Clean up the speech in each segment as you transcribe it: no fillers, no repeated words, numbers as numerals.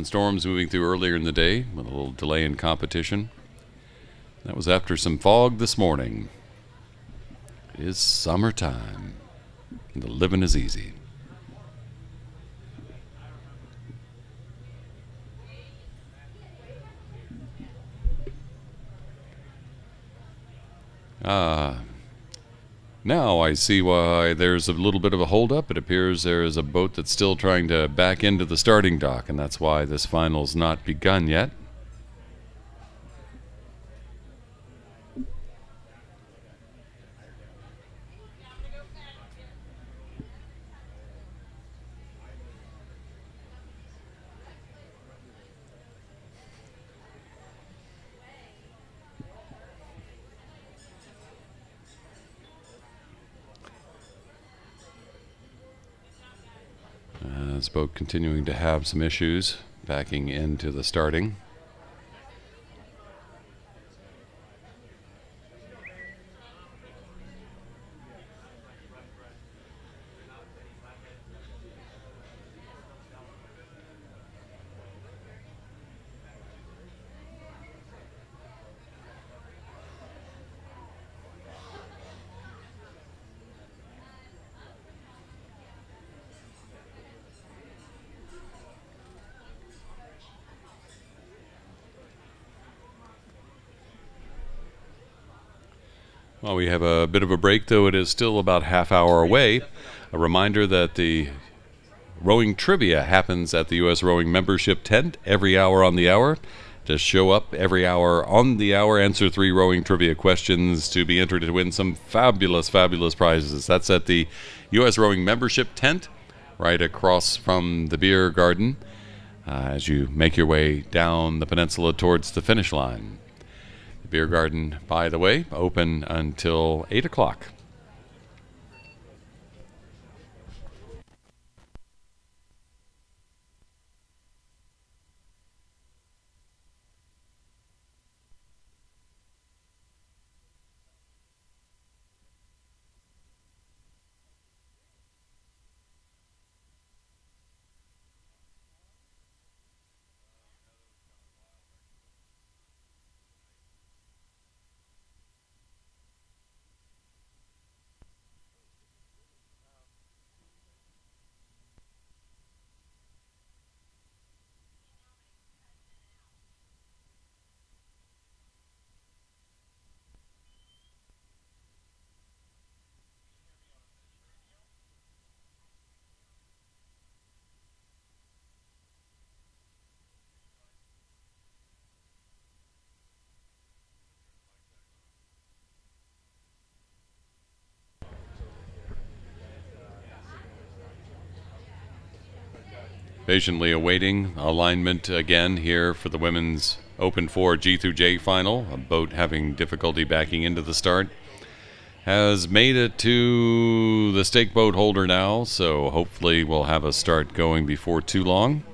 Storms moving through earlier in the day with a little delay in competition. That was after some fog this morning. It is summertime, and the living is easy. Now I see why there's a little bit of a holdup. It appears there is a boat that's still trying to back into the starting dock, and that's why this final's not begun yet. This boat continuing to have some issues backing into the starting. Well, we have a bit of a break, though it is still about half hour away. A reminder that the rowing trivia happens at the U.S. Rowing Membership Tent every hour on the hour. Just show up every hour on the hour, answer 3 rowing trivia questions to be entered to win some fabulous, fabulous prizes. That's at the U.S. Rowing Membership Tent right across from the beer garden as you make your way down the peninsula towards the finish line. Beer garden, by the way, open until 8 o'clock. Patiently awaiting alignment again here for the women's Open 4 G through J final. A boat having difficulty backing into the start has made it to the stake boat holder now, so hopefully we'll have a start going before too long.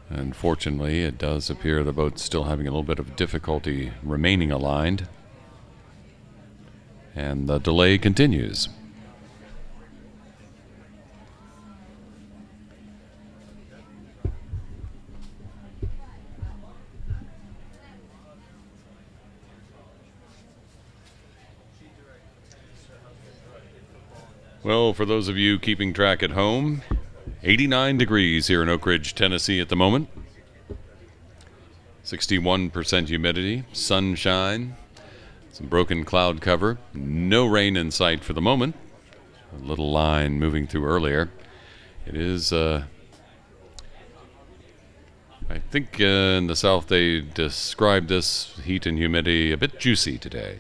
Unfortunately, it does appear the boat's still having a little bit of difficulty remaining aligned, and the delay continues. Well, for those of you keeping track at home, 89 degrees here in Oak Ridge, Tennessee at the moment. 61% humidity, sunshine, some broken cloud cover, no rain in sight for the moment. A little line moving through earlier. It is, I think in the south they described this heat and humidity a bit juicy today.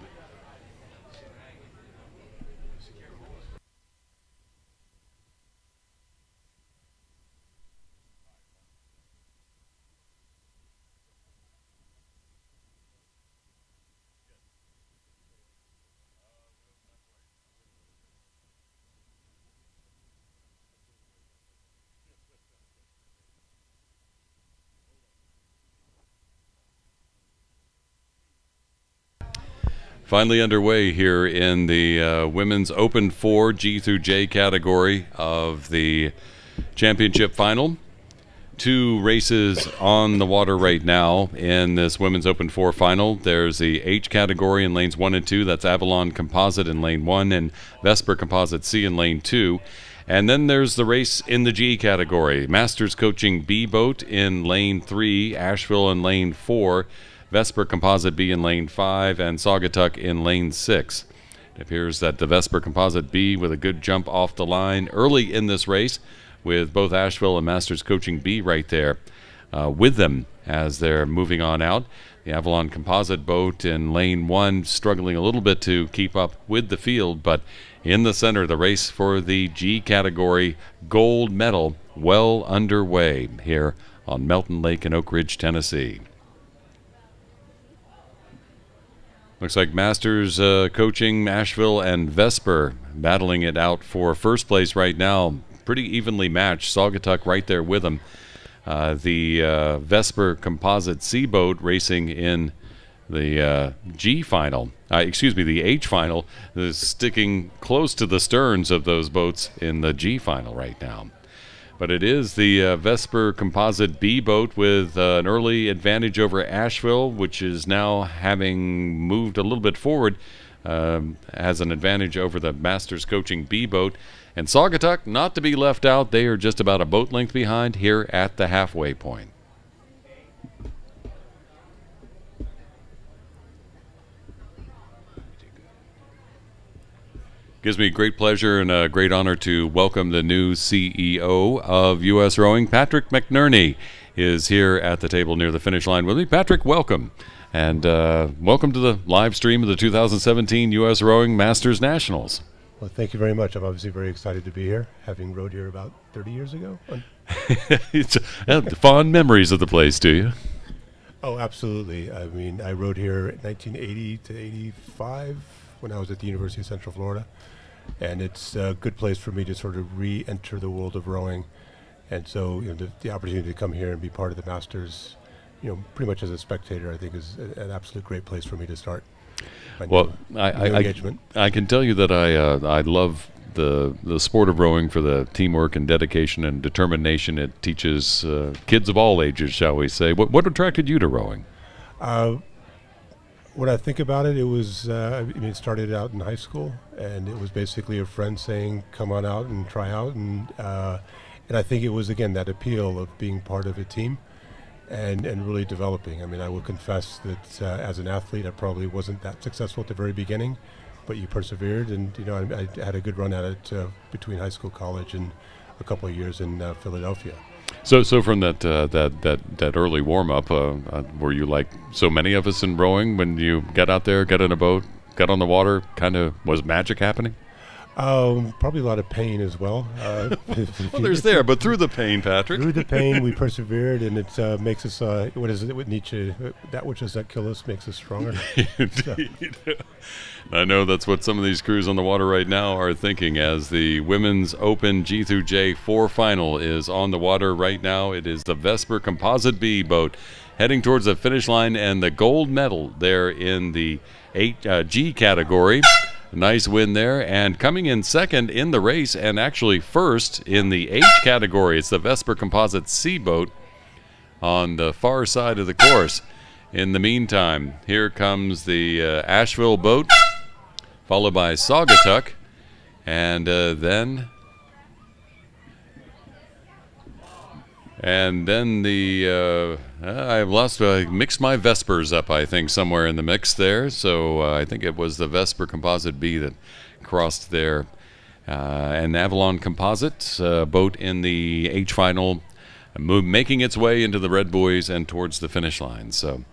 Finally underway here in the women's Open 4 G through J category of the championship final. 2 races on the water right now in this women's Open 4 final. There's the H category in lanes 1 and 2. That's Avalon Composite in lane 1 and Vesper Composite C in lane 2. And then there's the race in the G category. Masters Coaching B boat in lane 3, Asheville in lane 4, Vesper Composite B in lane 5, and Saugatuck in lane 6. It appears that the Vesper Composite B with a good jump off the line early in this race, with both Asheville and Masters Coaching B right there with them as they're moving on out. The Avalon Composite boat in lane 1 struggling a little bit to keep up with the field, but in the center, the race for the G category gold medal well underway here on Melton Lake in Oak Ridge, Tennessee. Looks like Masters Coaching, Asheville, and Vesper battling it out for first place right now. Pretty evenly matched. Saugatuck right there with them. The Vesper Composite C boat racing in the G final, the H final, is sticking close to the sterns of those boats in the G final right now. But it is the Vesper Composite B boat with an early advantage over Asheville, which is now having moved a little bit forward, has an advantage over the Masters Coaching B boat. And Saugatuck, not to be left out, they are just about a boat length behind here at the halfway point. Gives me great pleasure and a great honor to welcome the new CEO of U.S. Rowing. Patrick McNerney is here at the table near the finish line with me. Patrick, welcome. And welcome to the live stream of the 2017 U.S. Rowing Masters Nationals. Well, thank you very much. I'm obviously very excited to be here, having rowed here about 30 years ago. It's fond memories of the place, do you? Oh, absolutely. I mean, I rowed here in 1980 to 85 when I was at the University of Central Florida. And it's a good place for me to sort of re-enter the world of rowing. And so, you know, the opportunity to come here and be part of the Masters, you know, pretty much as a spectator, I think is an absolute great place for me to start. Well, I can tell you that I love the sport of rowing for the teamwork and dedication and determination it teaches kids of all ages, shall we say. What attracted you to rowing? When I think about it, it was, I mean, it started out in high school, and it was basically a friend saying, come on out and try out. And I think it was, again, that appeal of being part of a team and really developing. I mean, I will confess that as an athlete, I probably wasn't that successful at the very beginning, but you persevered, and, you know, I had a good run at it between high school, college, and a couple of years in Philadelphia. So from that early warm up, were you like so many of us in rowing when you got out there, got in a boat, got on the water? Kind of was magic happening? Probably a lot of pain as well. Well, there's there, but through the pain, Patrick. Through the pain, we persevered, and it makes us. What is it with Nietzsche? That which does not kill us makes us stronger. Indeed. I know that's what some of these crews on the water right now are thinking as the Women's Open G through J 4 final is on the water right now. It is the Vesper Composite B boat heading towards the finish line, and the gold medal there in the G category. Nice win there, and coming in second in the race and actually first in the H category, it's the Vesper Composite C boat on the far side of the course. In the meantime, here comes the Asheville boat, followed by Saugatuck, and then the I mixed my Vespers up, I think, somewhere in the mix there. So I think it was the Vesper Composite B that crossed there. An Avalon Composite boat in the H final, making its way into the Red Buoys and towards the finish line. So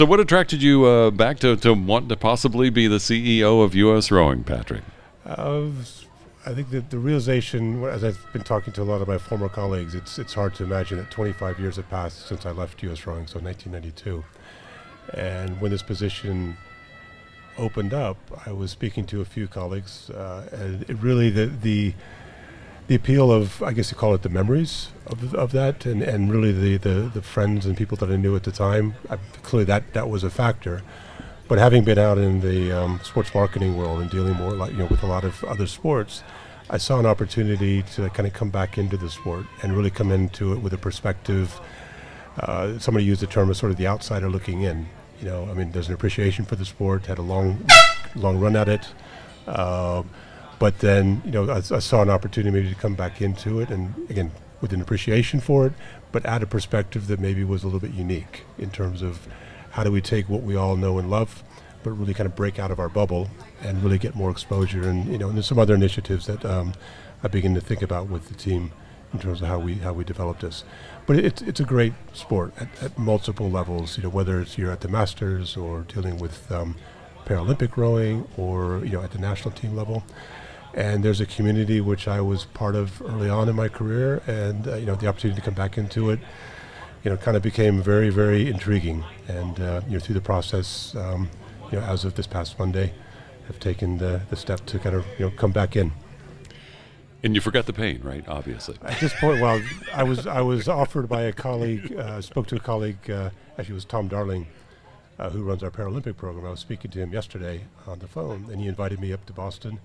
what attracted you back to want to possibly be the CEO of U.S. Rowing, Patrick? I think that the realization, as I've been talking to a lot of my former colleagues, it's hard to imagine that 25 years have passed since I left U.S. Rowing, so 1992. And when this position opened up, I was speaking to a few colleagues, and it really the appeal of, I guess you call it the memories of that, and really the friends and people that I knew at the time, clearly that was a factor. But having been out in the sports marketing world and dealing more with a lot of other sports, I saw an opportunity to kind of come back into the sport and really come into it with a perspective. Somebody used the term as sort of the outsider looking in. I mean, there's an appreciation for the sport, had a long run at it. But then, I saw an opportunity maybe to come back into it, and again, with an appreciation for it, but add a perspective that maybe was a little bit unique in terms of how do we take what we all know and love, but really kind of break out of our bubble and really get more exposure. And and there's some other initiatives that I begin to think about with the team in terms of how we develop this. But it's a great sport at multiple levels. Whether it's you're at the Masters or dealing with Paralympic rowing, or at the national team level. And there's a community which I was part of early on in my career, and the opportunity to come back into it, kind of became very, very intriguing. And through the process, as of this past Monday, have taken the step to kind of come back in. And you forgot the pain, right? Obviously. At this point, well, I was offered by a colleague, spoke to a colleague, actually it was Tom Darling, who runs our Paralympic program. I was speaking to him yesterday on the phone, and he invited me up to Boston.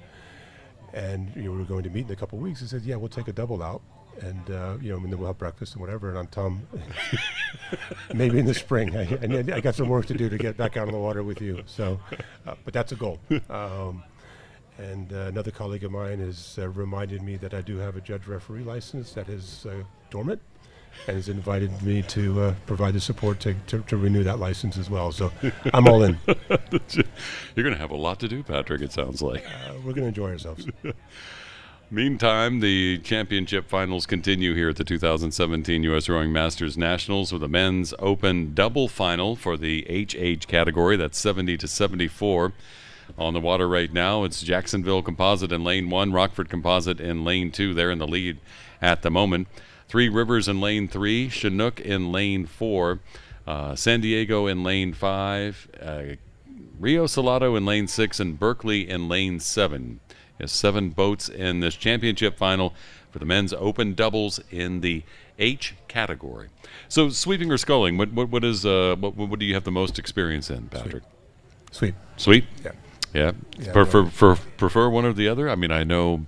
And we were going to meet in a couple of weeks. He said, "Yeah, we'll take a double out, and and then we'll have breakfast and whatever." And I'm Tom, maybe in the spring. I got some work to do to get back out on the water with you. So, but that's a goal. And another colleague of mine has reminded me that I do have a judge-referee license that is dormant, and has invited me to provide the support to renew that license as well. So I'm all in. You're going to have a lot to do, Patrick, it sounds like. We're going to enjoy ourselves. Meantime, the championship finals continue here at the 2017 U.S. Rowing Masters Nationals with a men's open double final for the HH category. That's 70 to 74. On the water right now, it's Jacksonville Composite in lane 1, Rockford Composite in lane 2. They're in the lead at the moment. Three Rivers in lane 3, Chinook in lane 4, San Diego in lane 5, Rio Salado in lane 6, and Berkeley in lane 7. There's 7 boats in this championship final for the men's open doubles in the H category. So sweeping or sculling, what do you have the most experience in, Patrick? Sweep. Sweep? Yeah. Prefer one or the other? I mean, I know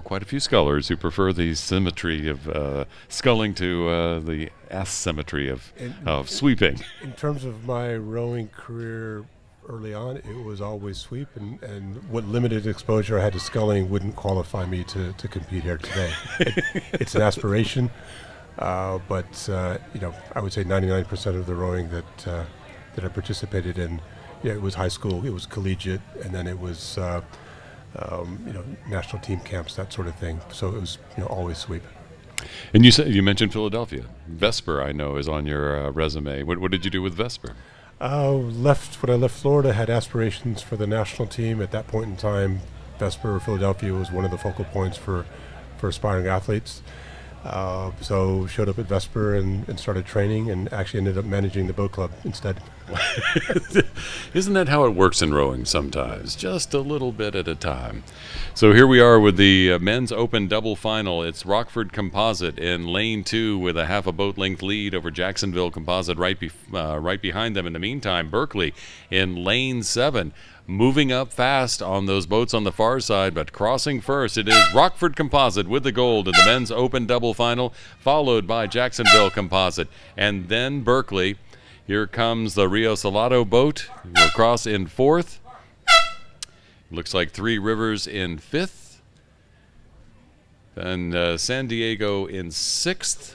quite a few scullers who prefer the symmetry of sculling to the asymmetry of sweeping. In terms of my rowing career early on, it was always sweep, and what limited exposure I had to sculling wouldn't qualify me to compete here today. It's an aspiration, but I would say 99% of the rowing that I participated in, it was high school, it was collegiate, and then it was national team camps, that sort of thing. So it was always sweep. And you mentioned Philadelphia. Vesper, I know, is on your resume. What did you do with Vesper? When I left Florida, had aspirations for the national team. At that point in time, Vesper or Philadelphia was one of the focal points for aspiring athletes. So showed up at Vesper and started training, and actually ended up managing the boat club instead. Isn't that how it works in rowing sometimes? Just a little bit at a time. So here we are with the men's open double final. It's Rockford Composite in lane 2 with a half a boat length lead over Jacksonville Composite right behind them. In the meantime, Berkeley in lane 7. Moving up fast on those boats on the far side, but crossing first, it is Rockford Composite with the gold in the men's open double final, followed by Jacksonville Composite, and then Berkeley. Here comes the Rio Salado boat. We'll cross in 4th. Looks like Three Rivers in 5th. And San Diego in 6th.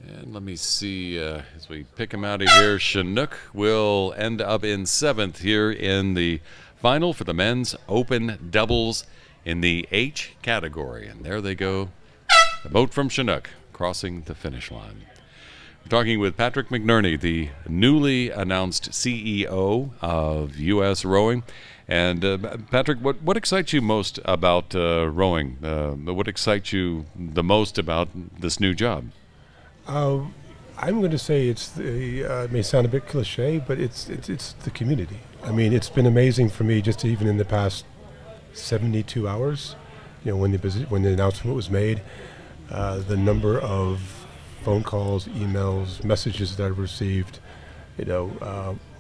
And let me see, as we pick them out of here, Chinook will end up in 7th here in the final for the men's open doubles in the H category. And there they go, the boat from Chinook crossing the finish line. We're talking with Patrick McNerney, the newly announced CEO of U.S. Rowing. And Patrick, what excites you most about rowing? What excites you the most about this new job? I'm going to say it may sound a bit cliche, but it's the community. I mean, it's been amazing for me just even in the past 72 hours, when the announcement was made, the number of phone calls, emails, messages that I've received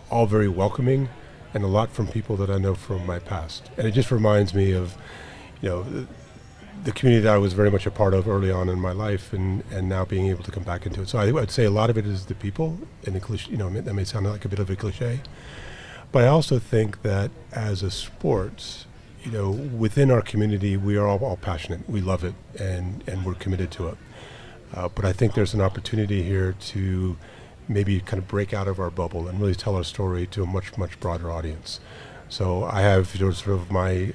all very welcoming, and a lot from people that I know from my past. And it just reminds me of, the community that I was very much a part of early on in my life, and now being able to come back into it. So I'd say a lot of it is the people, and the cliche, that may sound like a bit of a cliche, but I also think that as a sport, within our community, we are all passionate. We love it, and we're committed to it. But I think there's an opportunity here to maybe kind of break out of our bubble and really tell our story to a much, much broader audience. So I have sort of my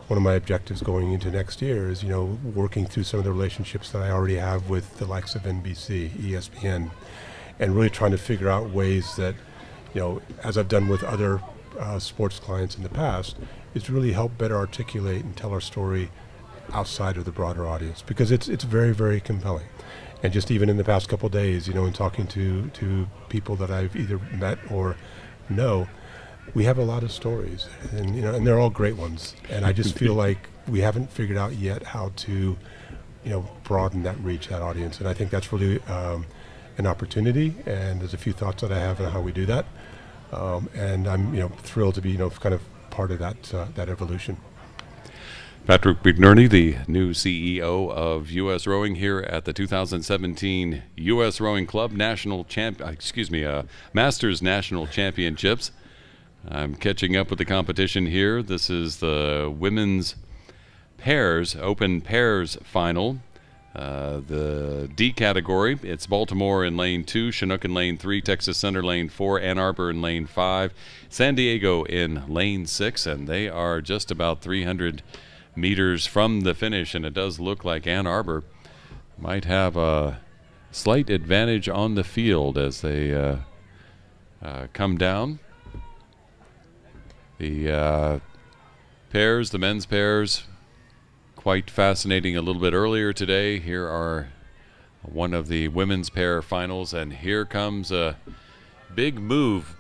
one of my objectives going into next year is, working through some of the relationships that I already have with the likes of NBC, ESPN, and really trying to figure out ways that, as I've done with other sports clients in the past, is really help better articulate and tell our story outside of the broader audience, because it's very, very compelling. And just even in the past couple of days, in talking to people that I've either met or know, we have a lot of stories, and they're all great ones. And I just feel like we haven't figured out yet how to, broaden that reach, that audience. And I think that's really an opportunity. And there's a few thoughts that I have on how we do that. And I'm, thrilled to be, kind of part of that evolution. Patrick McNerney, the new CEO of U.S. Rowing here at the 2017 U.S. Rowing Club Masters National Championships. I'm catching up with the competition here. This is the women's pairs, open pairs final. The D category, it's Baltimore in lane 2, Chinook in lane 3, Texas Center lane 4, Ann Arbor in lane 5, San Diego in lane 6, and they are just about 300 meters from the finish, and it does look like Ann Arbor might have a slight advantage on the field as they come down. The pairs, the men's pairs, quite fascinating a little bit earlier today. Here are one of the women's pair finals, and here comes a big move.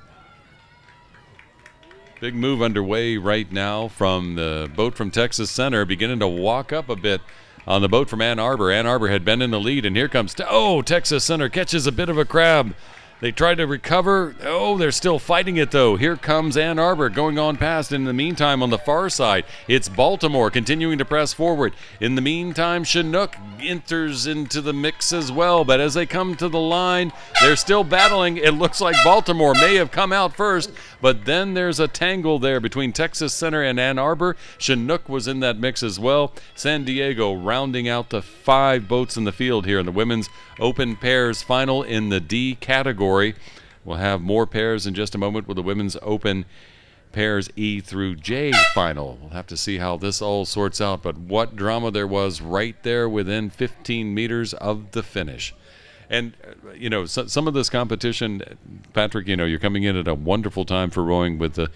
Big move underway right now from the boat from Texas Center, beginning to walk up a bit on the boat from Ann Arbor. Ann Arbor had been in the lead, and here comes, Texas Center catches a bit of a crab. They tried to recover. They're still fighting it, though. Here comes Ann Arbor going on past. In the meantime, on the far side, it's Baltimore continuing to press forward. In the meantime, Chinook enters into the mix as well. But as they come to the line, they're still battling. It looks like Baltimore may have come out first. But then there's a tangle there between Texas Center and Ann Arbor. Chinook was in that mix as well. San Diego rounding out the 5 boats in the field here in the women's open pairs final in the D category. We'll have more pairs in just a moment with the women's open pairs E through J final. We'll have to see how this all sorts out, but what drama there was right there within 15 meters of the finish. And, some of this competition, Patrick, you're coming in at a wonderful time for rowing with the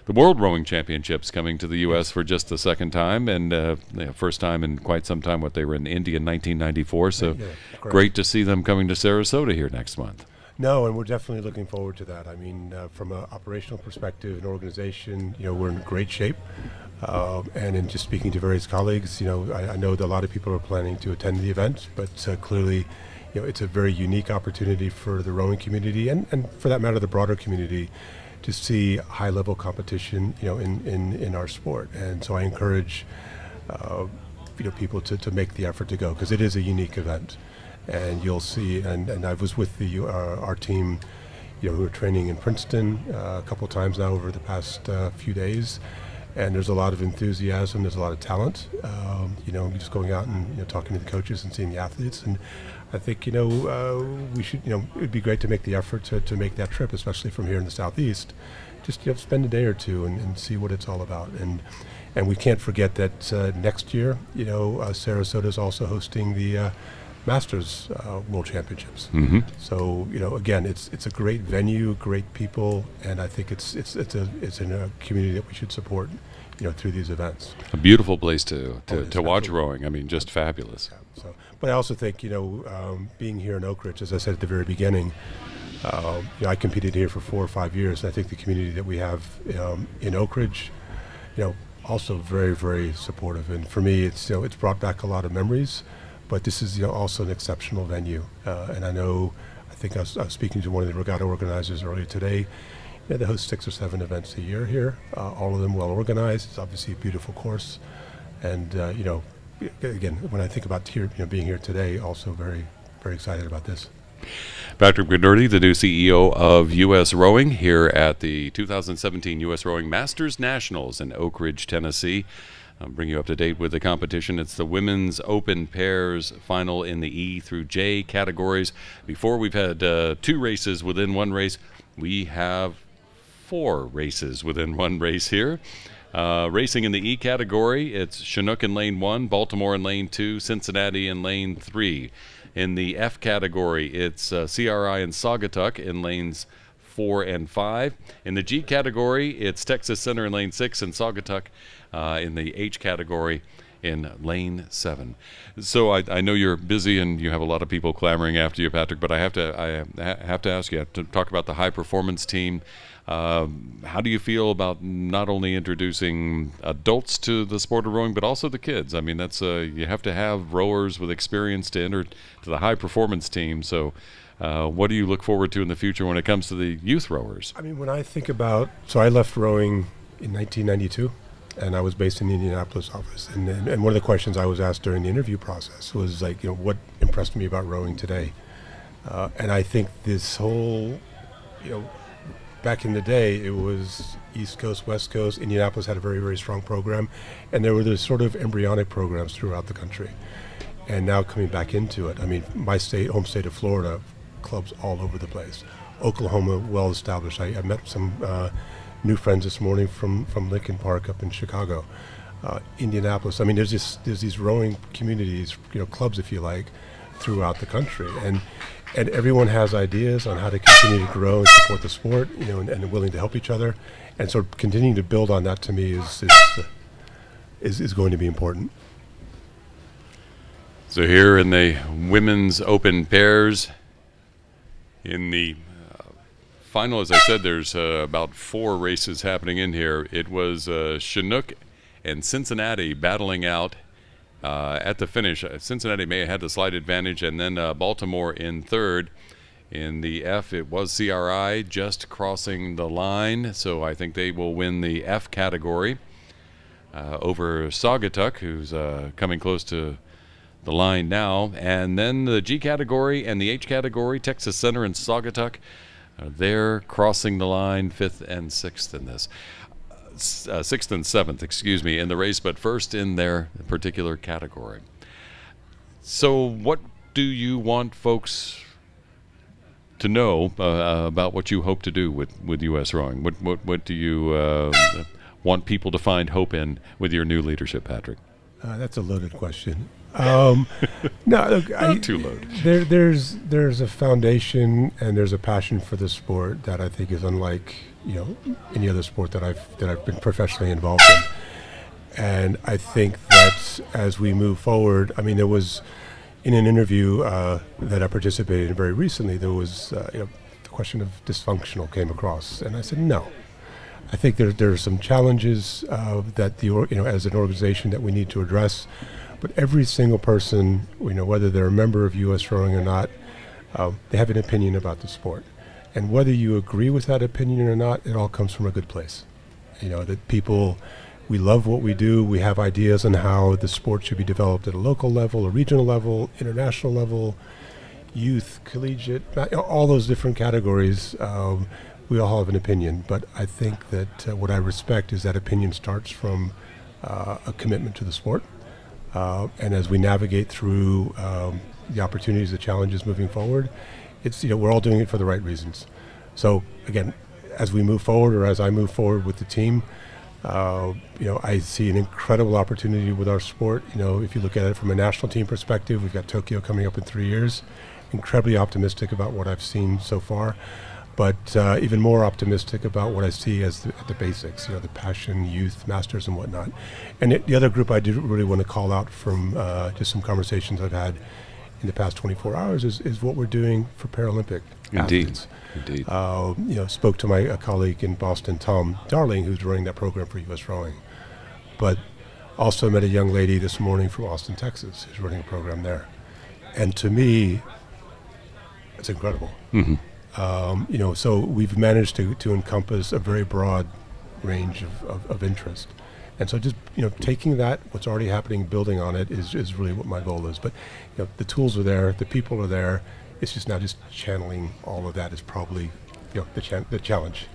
World Rowing Championships coming to the U.S. for just the second time, and first time in quite some time. They were in India in 1994, so great to see them coming to Sarasota here next month. No, and we're definitely looking forward to that. I mean, from an operational perspective and organization, we're in great shape. And in just speaking to various colleagues, I know that a lot of people are planning to attend the event, but clearly, it's a very unique opportunity for the rowing community and for that matter, the broader community, to see high-level competition, in our sport. And so I encourage, people to make the effort to go, because it is a unique event. And you'll see, and I was with our team, who are training in Princeton a couple of times now over the past few days. And there's a lot of enthusiasm, there's a lot of talent, just going out and talking to the coaches and seeing the athletes. And I think, we should, it would be great to make the effort to make that trip, especially from here in the Southeast. Just spend a day or two and see what it's all about. And we can't forget that next year, Sarasota is also hosting the Masters World Championships. Mm-hmm. So again, it's a great venue, great people, and I think it's in a community that we should support, through these events. A beautiful place to watch rowing. I mean, just fabulous. Yeah, but I also think being here in Oak Ridge, as I said at the very beginning, I competed here for 4 or 5 years, and I think the community that we have in Oak Ridge, also very, very supportive. And for me, it's brought back a lot of memories. But this is also an exceptional venue, and I think I was speaking to one of the regatta organizers earlier today. They host 6 or 7 events a year here, all of them well organized. It's obviously a beautiful course. And, again, when I think about here, being here today, also very, very excited about this. Patrick McNerney, the new CEO of U.S. Rowing, here at the 2017 U.S. Rowing Masters Nationals in Oak Ridge, Tennessee. I'll bring you up to date with the competition. It's the Women's Open Pairs Final in the E through J categories. Before, we've had 2 races within one race. We have 4 races within one race here. Racing in the E category, it's Chinook in lane 1, Baltimore in lane 2, Cincinnati in lane 3. In the F category, it's CRI and Saugatuck in lanes 4 and 5. In the G category, it's Texas Center in lane 6 and Saugatuck in the H category in lane 7. So I know you're busy and you have a lot of people clamoring after you, Patrick, but I have to ask you to talk about the high performance team. How do you feel about not only introducing adults to the sport of rowing, but also the kids? I mean, that's you have to have rowers with experience to enter to the high performance team. So what do you look forward to in the future when it comes to the youth rowers? I mean, when I think about, so I left rowing in 1992, and I was based in the Indianapolis office. And one of the questions I was asked during the interview process was like, what impressed me about rowing today? And I think this whole, back in the day, it was East Coast, West Coast. Indianapolis had a very, very strong program, and there were those sort of embryonic programs throughout the country. And now coming back into it, I mean, my home state of Florida, clubs all over the place. Oklahoma, well established. I met some new friends this morning from Lincoln Park up in Chicago. Indianapolis. I mean, there's these rowing communities, clubs, if you like, throughout the country, and everyone has ideas on how to continue to grow and support the sport, and willing to help each other, and so continuing to build on that to me is going to be important. So here in the women's open pairs, in the final, as I said, there's about 4 races happening in here. It was Chinook and Cincinnati battling out at the finish. Cincinnati may have had the slight advantage, and then Baltimore in third. In the F, it was CRI just crossing the line, so I think they will win the F category over Saugatuck, who's coming close to the line now. And then the G category and the H category, Texas Center and Saugatuck, they're crossing the line 5th and 6th in this. 6th and 7th, excuse me, in the race, but first in their particular category. So what do you want folks to know about what you hope to do with U.S. Rowing? What do you want people to find hope in with your new leadership, Patrick? That's a loaded question. No, look, not too loaded. There's a foundation and there's a passion for the sport that I think is unlike any other sport that I've been professionally involved in. And I think that as we move forward, I mean, there was in an interview that I participated in very recently, there was the question of dysfunctional came across, and I said no. I think there are some challenges that as an organization that we need to address. But every single person, whether they're a member of U.S. Rowing or not, they have an opinion about the sport. And whether you agree with that opinion or not, it all comes from a good place. That people, we love what we do. We have ideas on how the sport should be developed at a local level, a regional level, international level, youth, collegiate, all those different categories. We all have an opinion. But I think that what I respect is that opinion starts from a commitment to the sport. And as we navigate through the opportunities, the challenges moving forward, it's we're all doing it for the right reasons. So again, as we move forward, or as I move forward with the team, I see an incredible opportunity with our sport. If you look at it from a national team perspective, we've got Tokyo coming up in 3 years. Incredibly optimistic about what I've seen so far, but even more optimistic about what I see as the basics, the passion, youth, masters, and whatnot. And the other group I do really want to call out from just some conversations I've had in the past 24 hours is what we're doing for Paralympic athletes. Indeed. Spoke to my colleague in Boston, Tom Darling, who's running that program for U.S. Rowing. But also met a young lady this morning from Austin, Texas, who's running a program there. And to me, It's incredible. So we've managed to encompass a very broad range of interest. And so just, taking that, what's already happening, building on it is really what my goal is. But, the tools are there, the people are there. It's just now just channeling all of that is probably, the challenge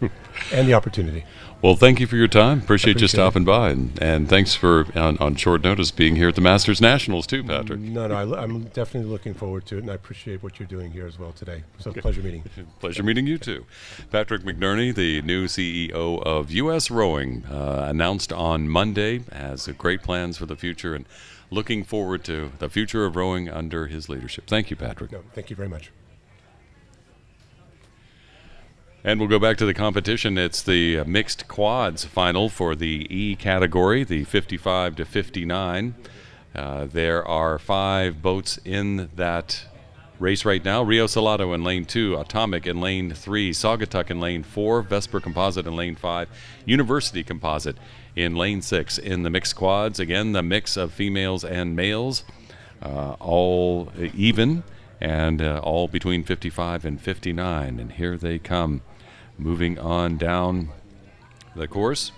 and the opportunity. Well, thank you for your time. Appreciate you stopping it. by. And thanks for, on short notice, being here at the Masters Nationals too, Patrick. No, I'm definitely looking forward to it, and I appreciate what you're doing here as well today. So pleasure meeting. Pleasure meeting you too. Patrick McNerney, the new CEO of U.S. Rowing, announced on Monday, has great plans for the future and looking forward to the future of rowing under his leadership. Thank you, Patrick. No, thank you very much. And we'll go back to the competition. It's the mixed quads final for the E category, the 55 to 59. There are 5 boats in that race right now. Rio Salado in lane 2, Atomic in lane 3, Saugatuck in lane 4, Vesper Composite in lane 5, University Composite in lane 6. In the mixed quads, again, the mix of females and males, all even, and all between 55 and 59. And here they come, moving on down the course.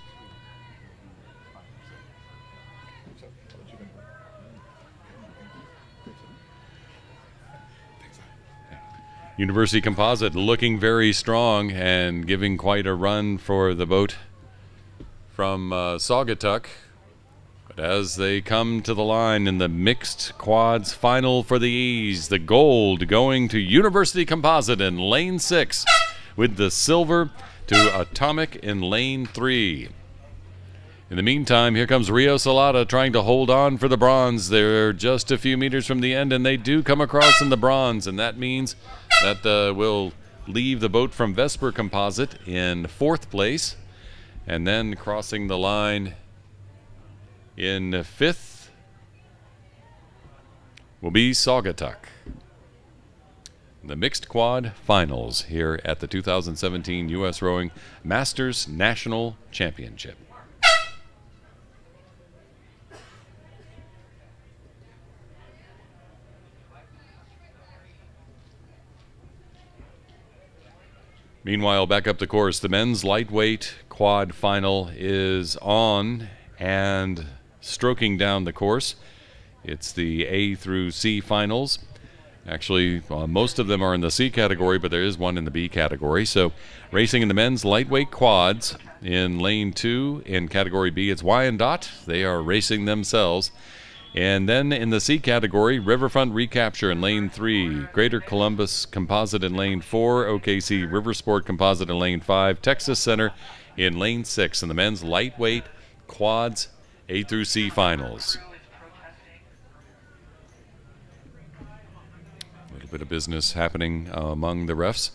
University Composite looking very strong and giving quite a run for the boat from Saugatuck. But as they come to the line in the mixed quads final for the E's, the gold going to University Composite in lane 6, with the silver to Atomic in lane 3. In the meantime, here comes Rio Salada trying to hold on for the bronze. They're just a few meters from the end, and they do come across in the bronze, and that means that will leave the boat from Vesper Composite in 4th place, and then crossing the line in 5th will be Saugatuck. The mixed quad finals here at the 2017 U.S. Rowing Masters National Championship. Meanwhile, back up the course, the men's lightweight quad final is on and stroking down the course. It's the A through C finals. Actually, most of them are in the C category, but there is one in the B category. So racing in the men's lightweight quads in lane 2. In category B, it's Wyandotte. They are racing themselves. And then in the C category, Riverfront Recapture in lane 3, Greater Columbus Composite in lane 4, OKC Riversport Composite in lane 5, Texas Center in lane 6, and the men's lightweight quads A through C finals. A little bit of business happening among the refs.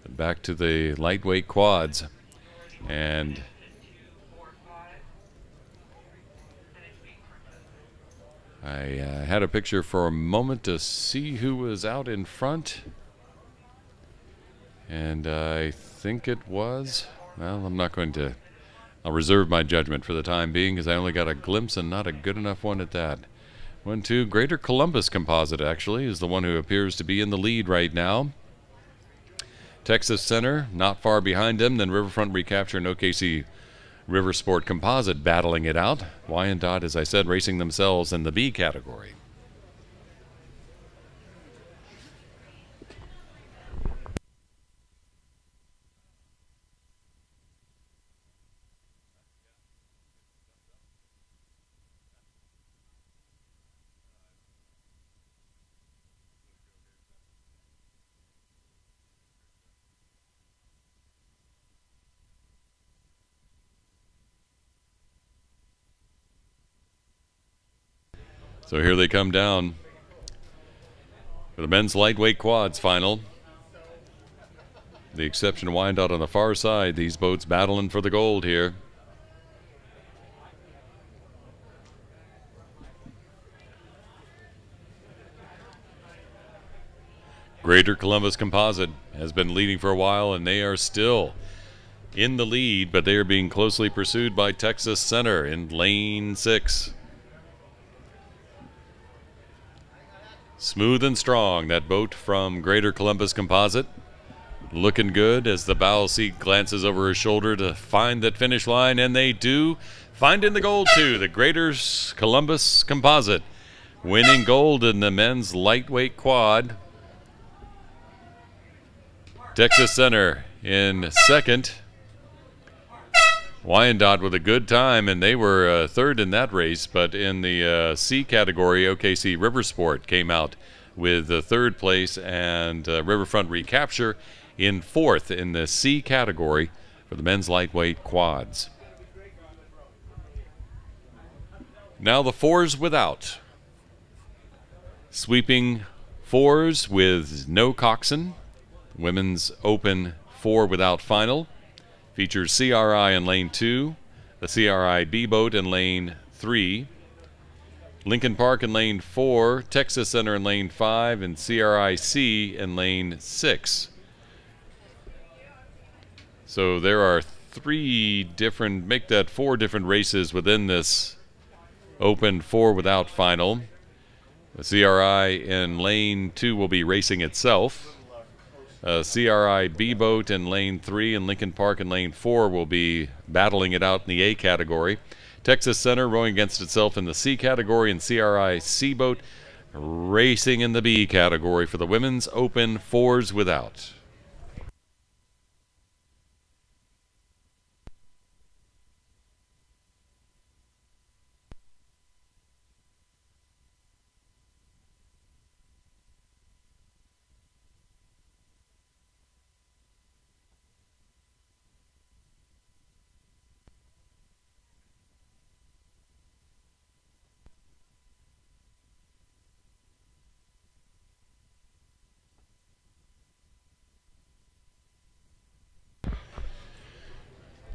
Back to the lightweight quads. And I had a picture for a moment to see who was out in front, and I think it was, well, I'm not going to, I'll reserve my judgment for the time being because I only got a glimpse and not a good enough one at that. 1-2, Greater Columbus Composite actually is the one who appears to be in the lead right now. Texas Center not far behind them, then Riverfront Recapture and OKC Riversport Composite battling it out. Wyandotte, as I said, racing themselves in the B category. So here they come down for the men's lightweight quads final. The exception of Wyandotte on the far side. These boats battling for the gold here. Greater Columbus Composite has been leading for a while, and they are still in the lead, but they are being closely pursued by Texas Center in lane 6. Smooth and strong, that boat from Greater Columbus Composite. Looking good as the bow seat glances over his shoulder to find that finish line, and they do. Find in the gold, too. The Greater Columbus Composite winning gold in the men's lightweight quad. Texas Center in second. Wyandotte with a good time, and they were third in that race. But in the C category, OKC Riversport came out with the third place, and Riverfront Recapture in fourth in the C category for the men's lightweight quads. Now the fours without. Sweeping fours with no coxswain. Women's Open 4 without final. Features CRI in lane 2, the CRI B boat in lane 3, Lincoln Park in lane 4, Texas Center in lane 5, and CRI C in lane 6. So there are make that 4 different races within this Open 4 without final. The CRI in lane 2 will be racing itself. CRI B boat in lane 3 and Lincoln Park in lane 4 will be battling it out in the A category. Texas Center rowing against itself in the C category, and CRI C boat racing in the B category for the Women's Open 4s without.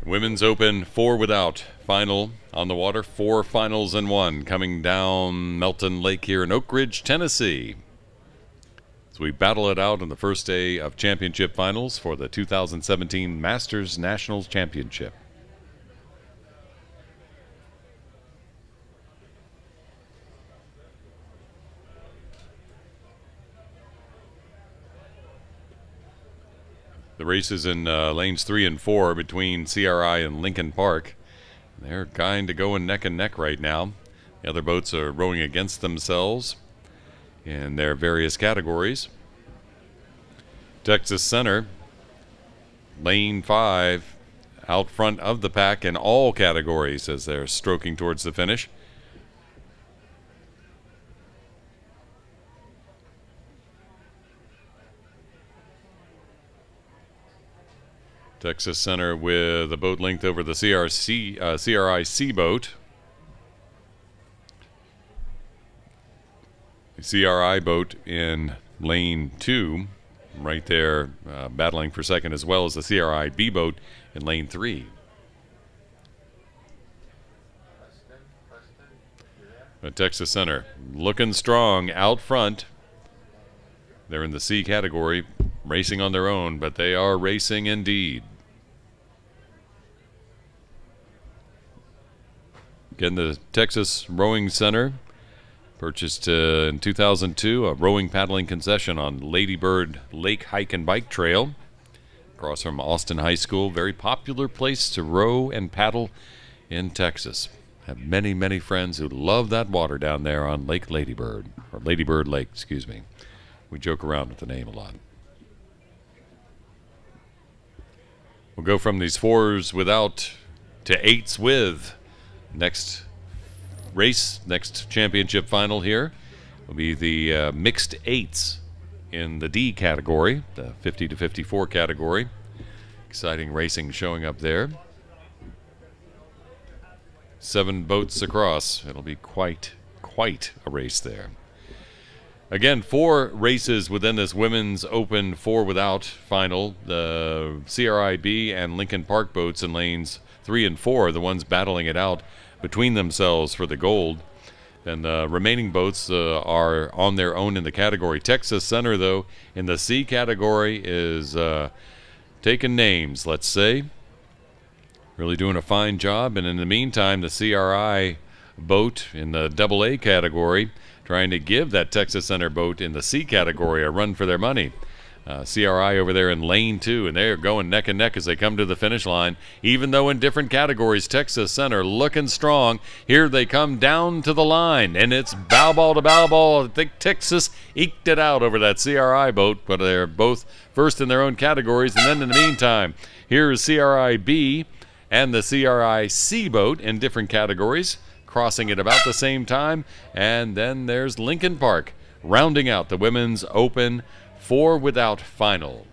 Women's Open 4 without final on the water. 4 finals in 1 coming down Melton Lake here in Oak Ridge, Tennessee. So we battle it out on the first day of championship finals for the 2017 Masters Nationals Championship. The races in lanes 3 and 4 between CRI and Lincoln Park. They're kind of going neck and neck right now. The other boats are rowing against themselves in their various categories. Texas Center, lane 5, out front of the pack in all categories as they're stroking towards the finish. Texas Center with a boat length over the CRI C boat. The CRI boat in lane 2, right there battling for second, as well as the CRI B boat in lane 3. But Texas Center looking strong out front. They're in the C category, racing on their own, but they are racing indeed. Again, the Texas Rowing Center purchased in 2002 a rowing paddling concession on Lady Bird Lake Hike and Bike Trail across from Austin High School. Very popular place to row and paddle in Texas. Have many, many friends who love that water down there on Lake Lady Bird, or Lady Bird Lake, excuse me. We joke around with the name a lot. We'll go from these 4s without to 8s with. Next race, next championship final here will be the mixed 8s in the D category, the 50 to 54 category. Exciting racing showing up there. 7 boats across. It'll be quite a race there. Again, 4 races within this Women's Open 4 without final. The CRIB and Lincoln Park boats in lanes 3 and 4 are the ones battling it out between themselves for the gold. And the remaining boats are on their own in the category. Texas Center, though, in the C category is taking names, let's say. Really doing a fine job. And in the meantime, the CRI boat in the AA category trying to give that Texas Center boat in the C category a run for their money. CRI over there in lane 2, and they're going neck and neck as they come to the finish line. Even though in different categories, Texas Center looking strong. Here they come down to the line, and it's bow ball to bow ball. I think Texas eked it out over that CRI boat, but they're both first in their own categories. And then in the meantime, here's CRI B and the CRI C boat in different categories, crossing at about the same time. And then there's Lincoln Park rounding out the Women's Open 4 without final.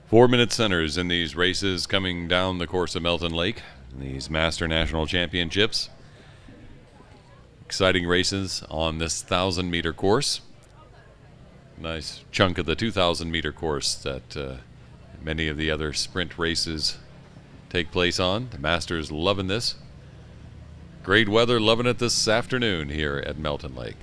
Four-minute centers in these races coming down the course of Melton Lake. These Master National Championships. Exciting races on this 1,000-meter course. Nice chunk of the 2,000-meter course that many of the other sprint races take place on. The Masters loving this. Great weather, loving it this afternoon here at Melton Lake.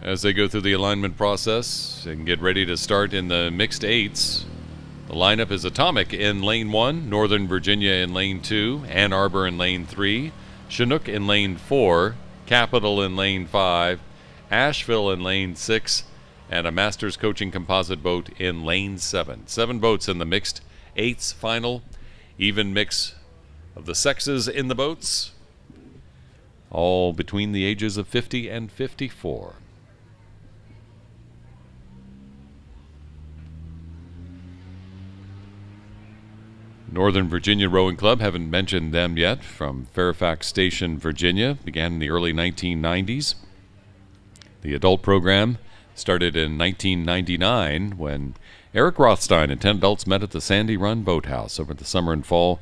As they go through the alignment process and get ready to start in the mixed eights, the lineup is Atomic in lane 1, Northern Virginia in lane 2, Ann Arbor in lane 3, Chinook in lane 4, Capital in lane 5, Asheville in lane 6, and a Masters Coaching Composite boat in lane 7. 7 boats in the mixed eights final. Even mix of the sexes in the boats, all between the ages of 50 and 54. Northern Virginia Rowing Club, haven't mentioned them yet, from Fairfax Station, Virginia, began in the early 1990s. The adult program started in 1999 when Eric Rothstein and 10 adults met at the Sandy Run Boathouse over the summer and fall.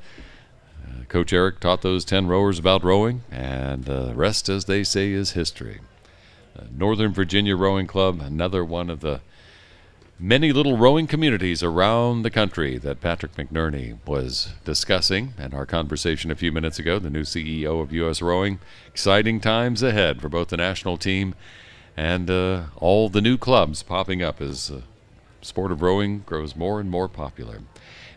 Coach Eric taught those 10 rowers about rowing, and the rest, as they say, is history. Northern Virginia Rowing Club, another one of the many little rowing communities around the country that Patrick McNerney was discussing in our conversation a few minutes ago, the new CEO of U.S. Rowing. Exciting times ahead for both the national team and all the new clubs popping up as the sport of rowing grows more and more popular. In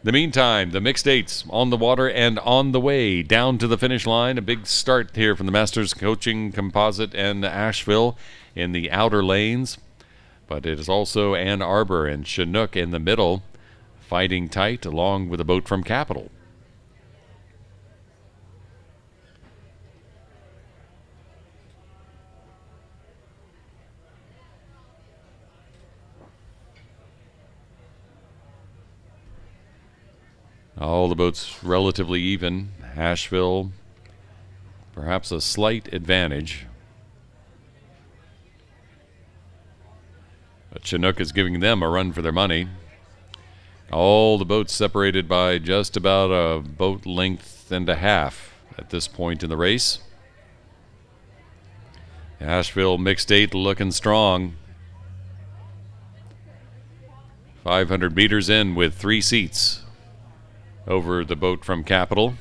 the meantime, the mixed eights on the water and on the way down to the finish line. A big start here from the Masters Coaching Composite and Asheville in the outer lanes. But it is also Ann Arbor and Chinook in the middle, fighting tight along with a boat from Capital. All the boats relatively even. Asheville, perhaps a slight advantage. But Chinook is giving them a run for their money. All the boats separated by just about a boat length and a half at this point in the race. Asheville mixed eight looking strong. 500 meters in with 3 seats over the boat from Capital.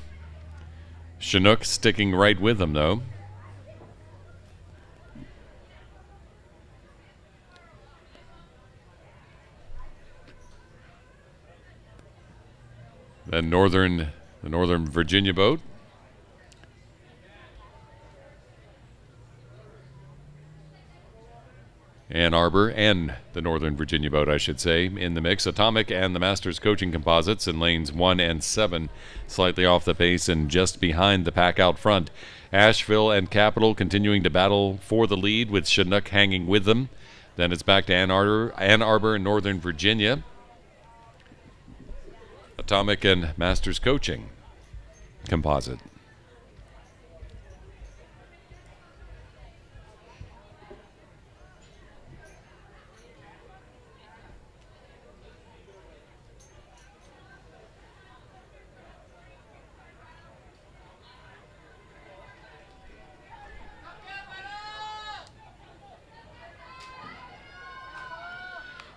Chinook sticking right with them, though. Then the Northern Virginia boat. Ann Arbor and the Northern Virginia boat, I should say, in the mix. Atomic and the Masters Coaching Composites in lanes 1 and 7, slightly off the pace and just behind the pack out front. Asheville and Capital continuing to battle for the lead with Chinook hanging with them. Then it's back to Ann Arbor and Northern Virginia. Atomic and Masters Coaching Composite.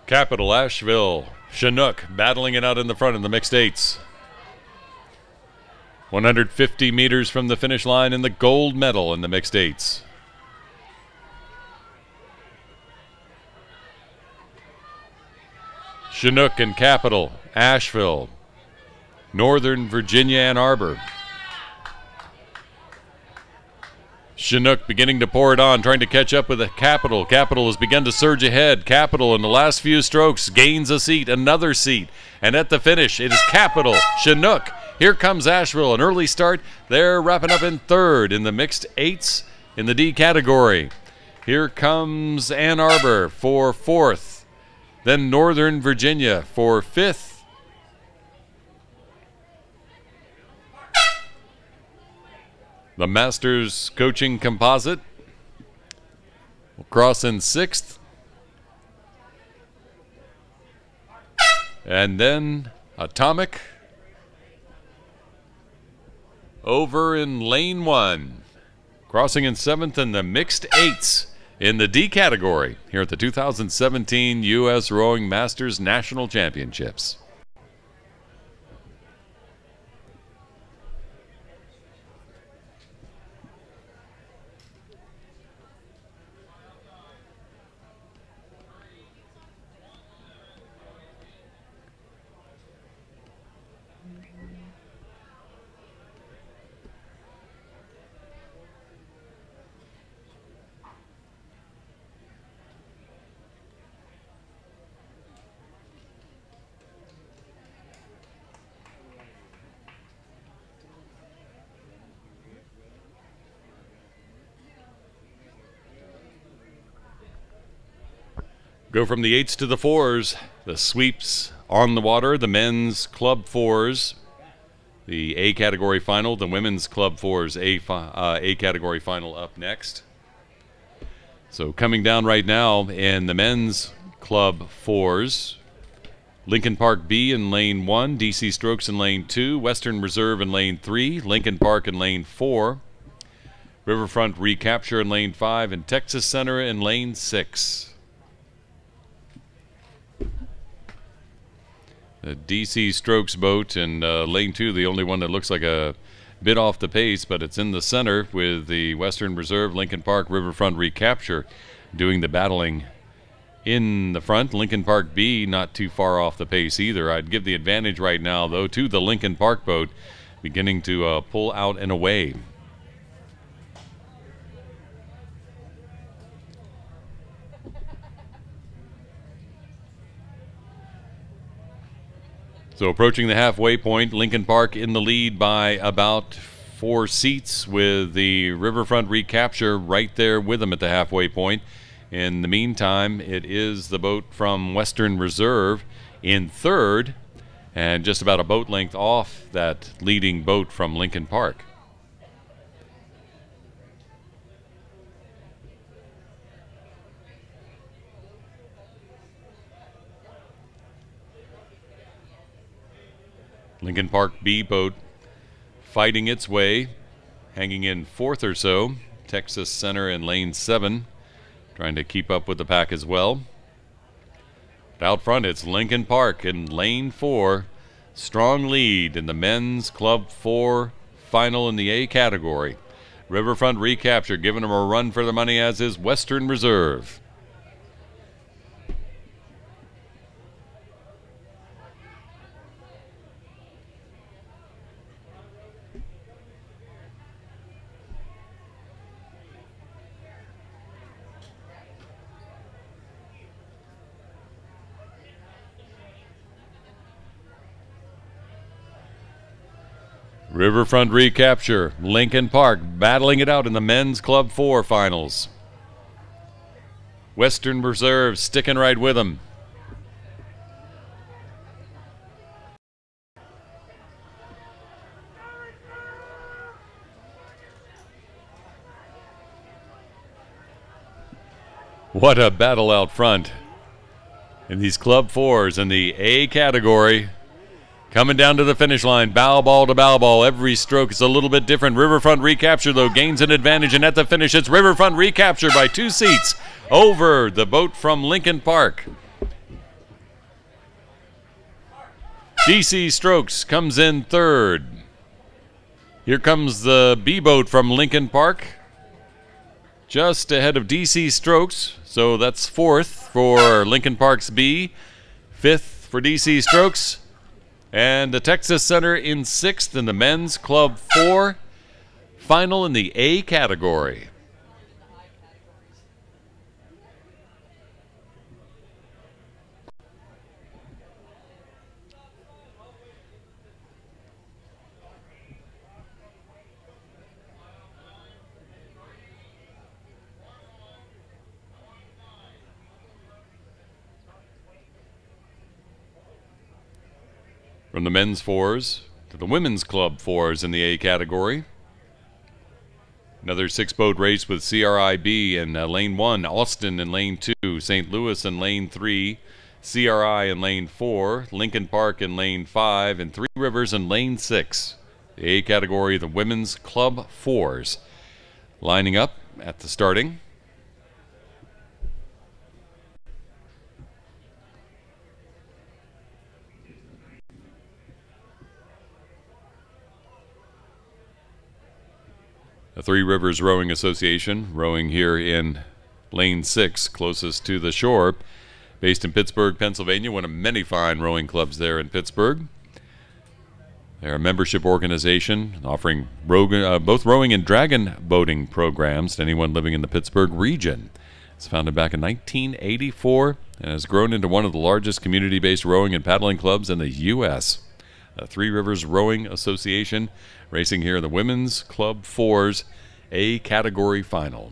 Capital, Asheville, Chinook battling it out in the front in the mixed eights. 150 meters from the finish line in the gold medal in the mixed eights. Chinook and Capital, Asheville, Northern Virginia, Ann Arbor. Chinook beginning to pour it on, trying to catch up with the Capital. Capital has begun to surge ahead. Capital in the last few strokes gains a seat, another seat. And at the finish, it is Capital, Chinook. Here comes Asheville, an early start. They're wrapping up in third in the mixed eights in the D category. Here comes Ann Arbor for fourth. Then Northern Virginia for fifth. The Masters Coaching Composite will cross in sixth. And then Atomic over in lane one, crossing in seventh in the mixed eights in the D category here at the 2017 U.S. Rowing Masters National Championships. Go from the eights to the fours. The sweeps on the water. The men's club fours, the A category final. The women's club fours, A category final up next. So coming down right now in the men's club fours, Lincoln Park B in lane 1, DC Strokes in lane 2, Western Reserve in lane 3, Lincoln Park in lane 4, Riverfront Recapture in lane 5, and Texas Center in lane 6. The DC Strokes boat in lane 2, the only one that looks like a bit off the pace, but it's in the center with the Western Reserve, Lincoln Park, Riverfront Recapture doing the battling in the front. Lincoln Park B not too far off the pace either. I'd give the advantage right now, though, to the Lincoln Park boat beginning to pull out and away. So approaching the halfway point, Lincoln Park in the lead by about 4 seats with the Riverfront Recapture right there with them at the halfway point. In the meantime, it is the boat from Western Reserve in third and just about a boat length off that leading boat from Lincoln Park. Lincoln Park B boat fighting its way, hanging in fourth or so. Texas Center in lane 7, trying to keep up with the pack as well. But out front, it's Lincoln Park in lane 4. Strong lead in the men's Club 4 final in the A category. Riverfront Recapture giving them a run for the money, as is Western Reserve. Riverfront Recapture, Lincoln Park battling it out in the men's Club 4 finals. Western Reserve sticking right with them. What a battle out front in these Club 4s in the A category. Coming down to the finish line, bow ball to bow ball. Every stroke is a little bit different. Riverfront Recapture, though, gains an advantage, and at the finish, it's Riverfront Recapture by 2 seats over the boat from Lincoln Park. DC Strokes comes in third. Here comes the B boat from Lincoln Park, just ahead of DC Strokes. So that's fourth for Lincoln Park's B, fifth for DC Strokes, and the Texas Center in sixth in the men's Club 4 final in the A category. From the men's 4s to the women's Club 4s in the A category. Another 6-boat race with CRIB in lane 1, Austin in lane 2, St. Louis in lane 3, CRI in lane 4, Lincoln Park in lane 5, and Three Rivers in lane 6. The A category, the women's Club 4s. Lining up at the starting. The Three Rivers Rowing Association, rowing here in lane 6, closest to the shore, based in Pittsburgh, Pennsylvania, one of many fine rowing clubs there in Pittsburgh. They're a membership organization offering both rowing and dragon boating programs to anyone living in the Pittsburgh region. It's founded back in 1984 and has grown into one of the largest community-based rowing and paddling clubs in the U.S. The Three Rivers Rowing Association, racing here in the Women's Club 4's A category final.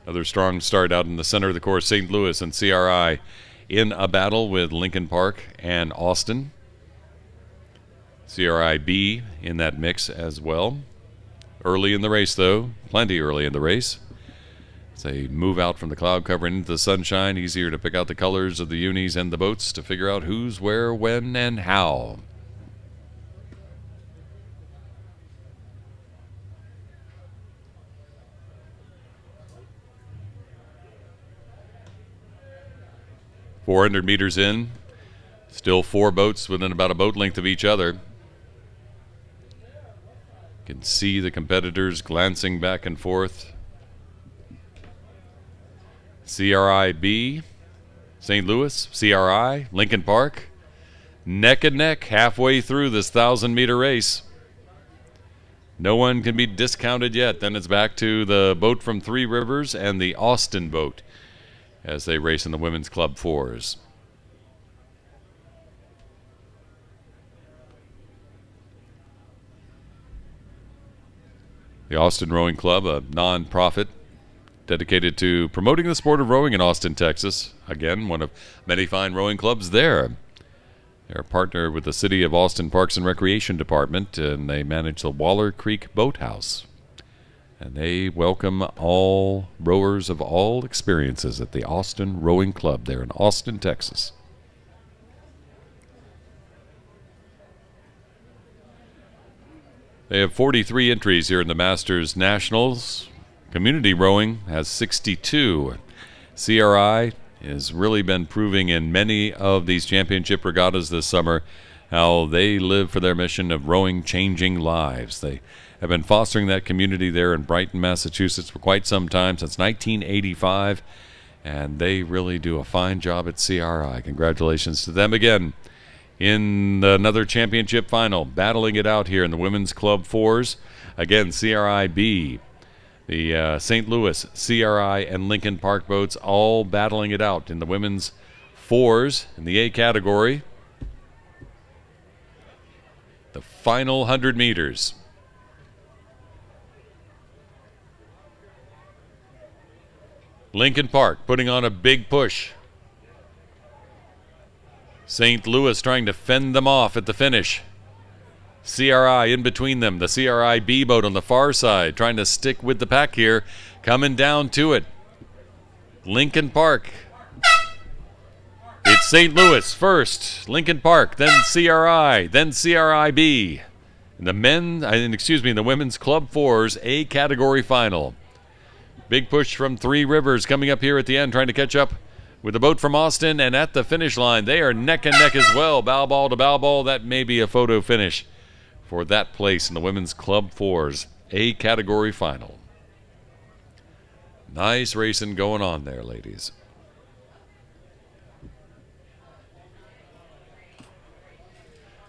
Another strong start out in the center of the course, St. Louis and CRI in a battle with Lincoln Park and Austin. CRI-B in that mix as well. Early in the race, though, plenty early in the race. As they move out from the cloud cover into the sunshine, easier to pick out the colors of the unis and the boats to figure out who's where, when, and how. .400 meters in, still 4 boats within about a boat length of each other. You can see the competitors glancing back and forth. CRI-B, St. Louis, CRI, Lincoln Park, neck and neck halfway through this 1,000-meter race. No one can be discounted yet. Then it's back to the boat from Three Rivers and the Austin boat as they race in the Women's Club 4s. The Austin Rowing Club, a non-profit dedicated to promoting the sport of rowing in Austin, Texas. Again, one of many fine rowing clubs there. They're partnered with the City of Austin Parks and Recreation Department, and they manage the Waller Creek Boathouse. And they welcome all rowers of all experiences at the Austin Rowing Club there in Austin, Texas. They have 43 entries here in the Masters Nationals. Community rowing has 62. CRI has really been proving in many of these championship regattas this summer how they live for their mission of rowing changing lives. They have been fostering that community there in Brighton, Massachusetts for quite some time, since 1985, and they really do a fine job at CRI. Congratulations to them again in another championship final, battling it out here in the Women's Club 4s. Again, CRI-B, the St. Louis, CRI, and Lincoln Park boats all battling it out in the Women's 4s in the A category. The final 100 meters. Lincoln Park putting on a big push. St. Louis trying to fend them off at the finish. CRI in between them. The CRI-B boat on the far side trying to stick with the pack here. Coming down to it. Lincoln Park. It's St. Louis first. Lincoln Park, then CRI, then CRI-B. In the Women's Club 4's A category final. Big push from Three Rivers coming up here at the end, trying to catch up with the boat from Austin. And at the finish line, they are neck and neck as well. Bow ball to bow ball. That may be a photo finish for that place in the Women's Club 4's A category final. Nice racing going on there, ladies.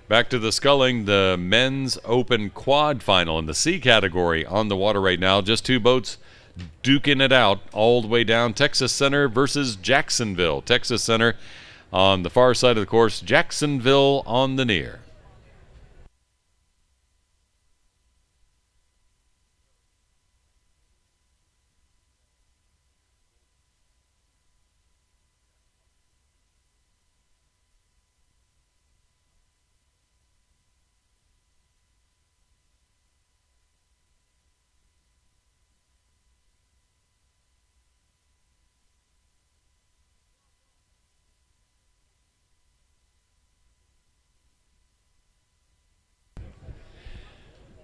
Back to the sculling, the men's open quad final in the C category on the water right now. Just two boats duking it out all the way down. Texas Center versus Jacksonville. Texas Center on the far side of the course, Jacksonville on the near.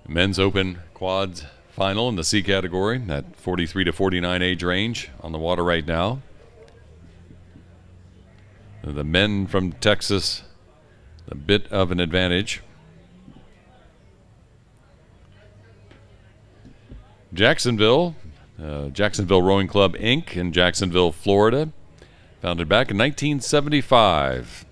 Men's Open quads final in the C category, that 43 to 49 age range on the water right now. The men from Texas, a bit of an advantage. Jacksonville, Jacksonville Rowing Club, Inc. in Jacksonville, Florida, founded back in 1975.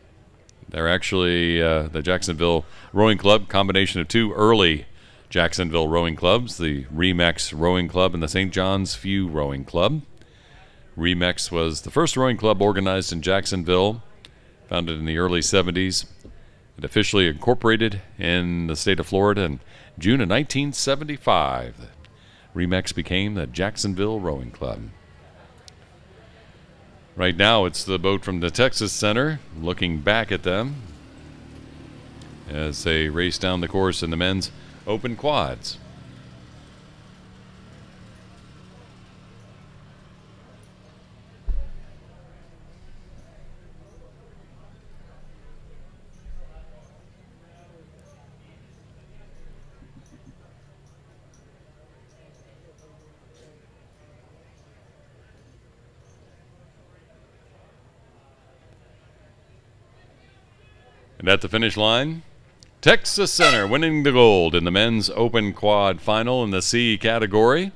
They're actually the Jacksonville Rowing Club, combination of two early Jacksonville rowing clubs, the Remax Rowing Club and the St. John's Few Rowing Club. Remax was the first rowing club organized in Jacksonville, founded in the early 70s. It officially incorporated in the state of Florida in June of 1975. Remax became the Jacksonville Rowing Club. Right now it's the boat from the Texas Center looking back at them as they race down the course in the men's open quads. And at the finish line, Texas Center winning the gold in the men's open quad final in the C category.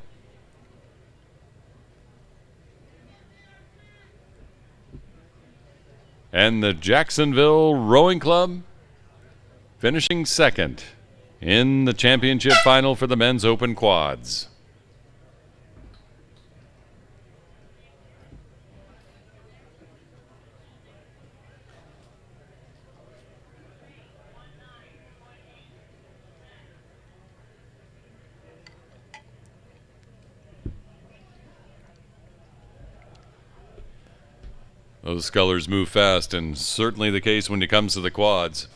And the Jacksonville Rowing Club finishing second in the championship final for the men's open quads. Those scullers move fast, and certainly the case when it comes to the quads.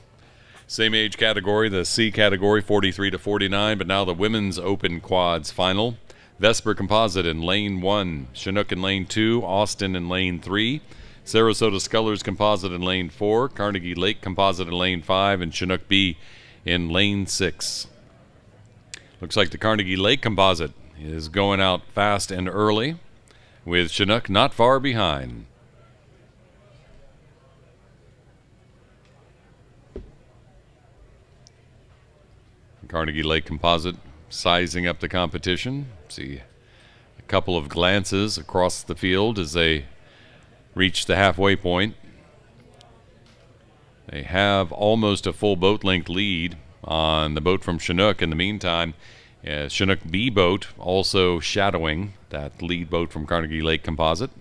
Same age category, the C category, 43 to 49, but now the women's open quads final. Vesper Composite in lane 1, Chinook in lane 2, Austin in lane 3, Sarasota Scullers Composite in lane 4, Carnegie Lake Composite in lane 5, and Chinook B in lane 6. Looks like the Carnegie Lake Composite is going out fast and early, with Chinook not far behind. Carnegie Lake Composite sizing up the competition. See a couple of glances across the field as they reach the halfway point. They have almost a full boat length lead on the boat from Chinook. In the meantime, Chinook B boat also shadowing that lead boat from Carnegie Lake Composite.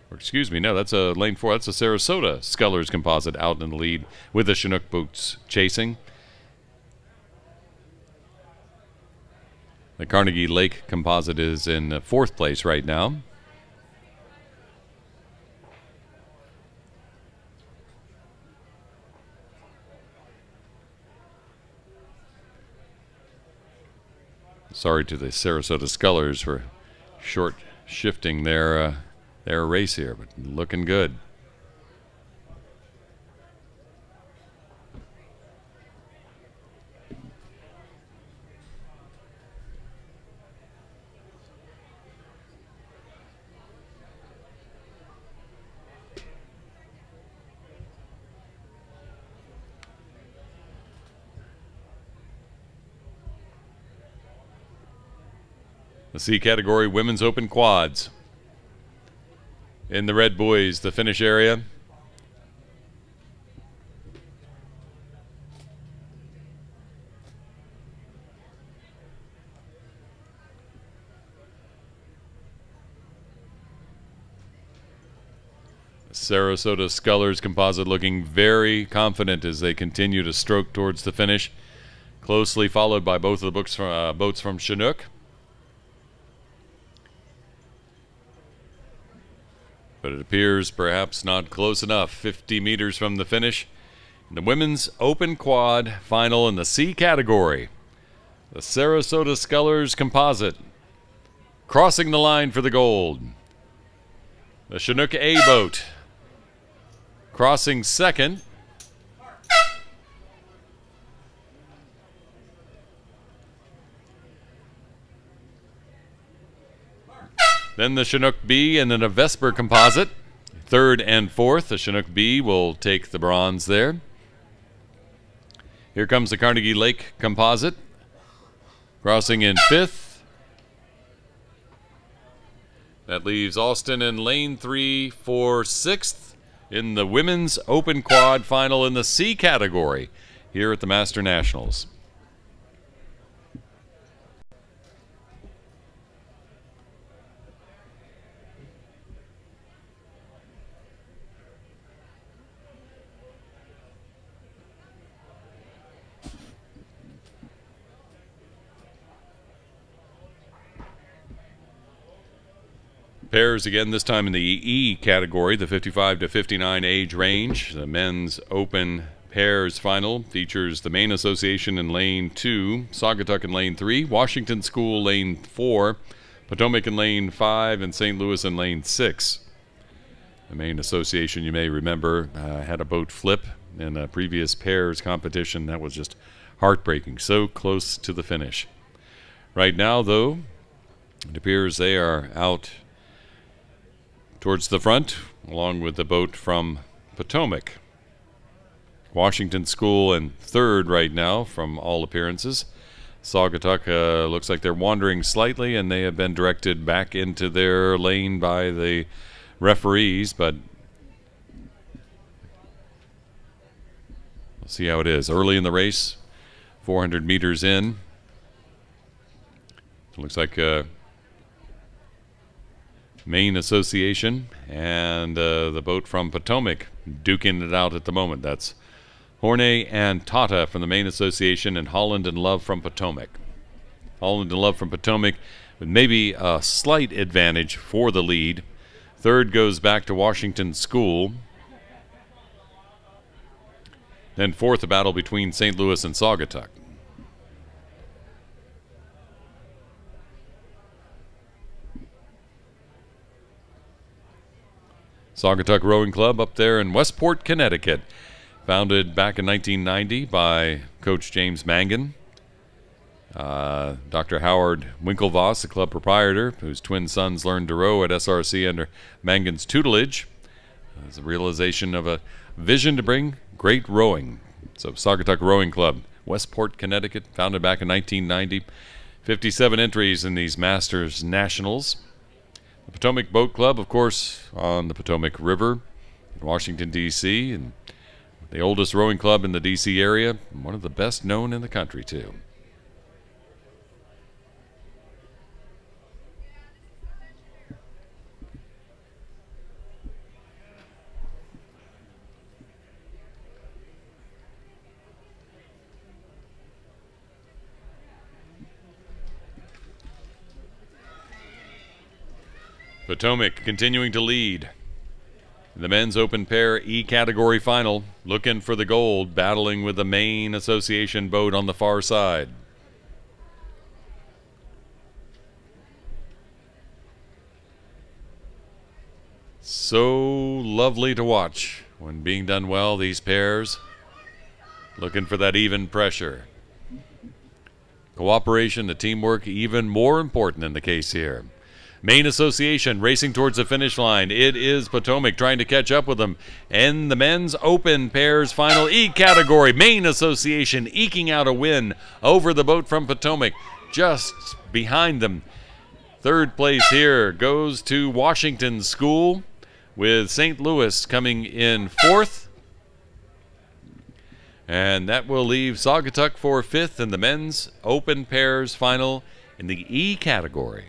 Or excuse me, no, that's a lane 4. That's a Sarasota Scullers Composite out in the lead with the Chinook boats chasing. The Carnegie Lake Composite is in 4th place right now. Sorry to the Sarasota Scullers for short shifting their race here, but looking good. The C category women's open quads. In the red buoys, the finish area. Sarasota Scullers composite looking very confident as they continue to stroke towards the finish. Closely followed by both of the boats from Chinook. But it appears perhaps not close enough. 50 meters from the finish. In the women's open quad final in the C category, the Sarasota Scullers composite crossing the line for the gold. The Chinook A boat crossing second. Then the Chinook B and then a Vesper composite. Third and fourth. The Chinook B will take the bronze there. Here comes the Carnegie Lake composite. Crossing in fifth. That leaves Austin in lane 3 for sixth in the women's open quad final in the C category here at the Master Nationals. Pairs again, this time in the E category, the 55 to 59 age range. The men's open pairs final features the Maine Association in lane 2, Saugatuck in lane 3, Washington School lane 4, Potomac in lane 5, and St. Louis in lane 6. The Maine Association, you may remember, had a boat flip in a previous pairs competition. That was just heartbreaking, so close to the finish. Right now, though, it appears they are out towards the front, along with the boat from Potomac. Washington School in third right now, from all appearances. Saugatuck looks like they're wandering slightly, and they have been directed back into their lane by the referees, but we'll see how it is. Early in the race, 400 meters in. It looks like Maine Association and the boat from Potomac duking it out at the moment. That's Horney and Tata from the Maine Association and Holland and Love from Potomac. Holland and Love from Potomac with maybe a slight advantage for the lead. Third goes back to Washington School. Then fourth, a battle between St. Louis and Saugatuck. Saugatuck Rowing Club up there in Westport, Connecticut. Founded back in 1990 by Coach James Mangan. Dr. Howard Winklevoss, the club proprietor, whose twin sons learned to row at SRC under Mangan's tutelage. It's a realization of a vision to bring great rowing. So Saugatuck Rowing Club, Westport, Connecticut, founded back in 1990. 57 entries in these Masters Nationals. The Potomac Boat Club, of course, on the Potomac River in Washington, D.C., and the oldest rowing club in the D.C. area, one of the best known in the country, too. Potomac continuing to lead. The men's open pair E category final, looking for the gold, battling with the Maine Association boat on the far side. So lovely to watch when being done well, these pairs looking for that even pressure. Cooperation, the teamwork, even more important in the case here. Maine Association racing towards the finish line. It is Potomac trying to catch up with them. And the men's open pairs final E category. Maine Association eking out a win over the boat from Potomac. Just behind them Third place here goes to Washington School, with St. Louis coming in fourth. And that will leave Saugatuck for fifth in the men's open pairs final in the E category.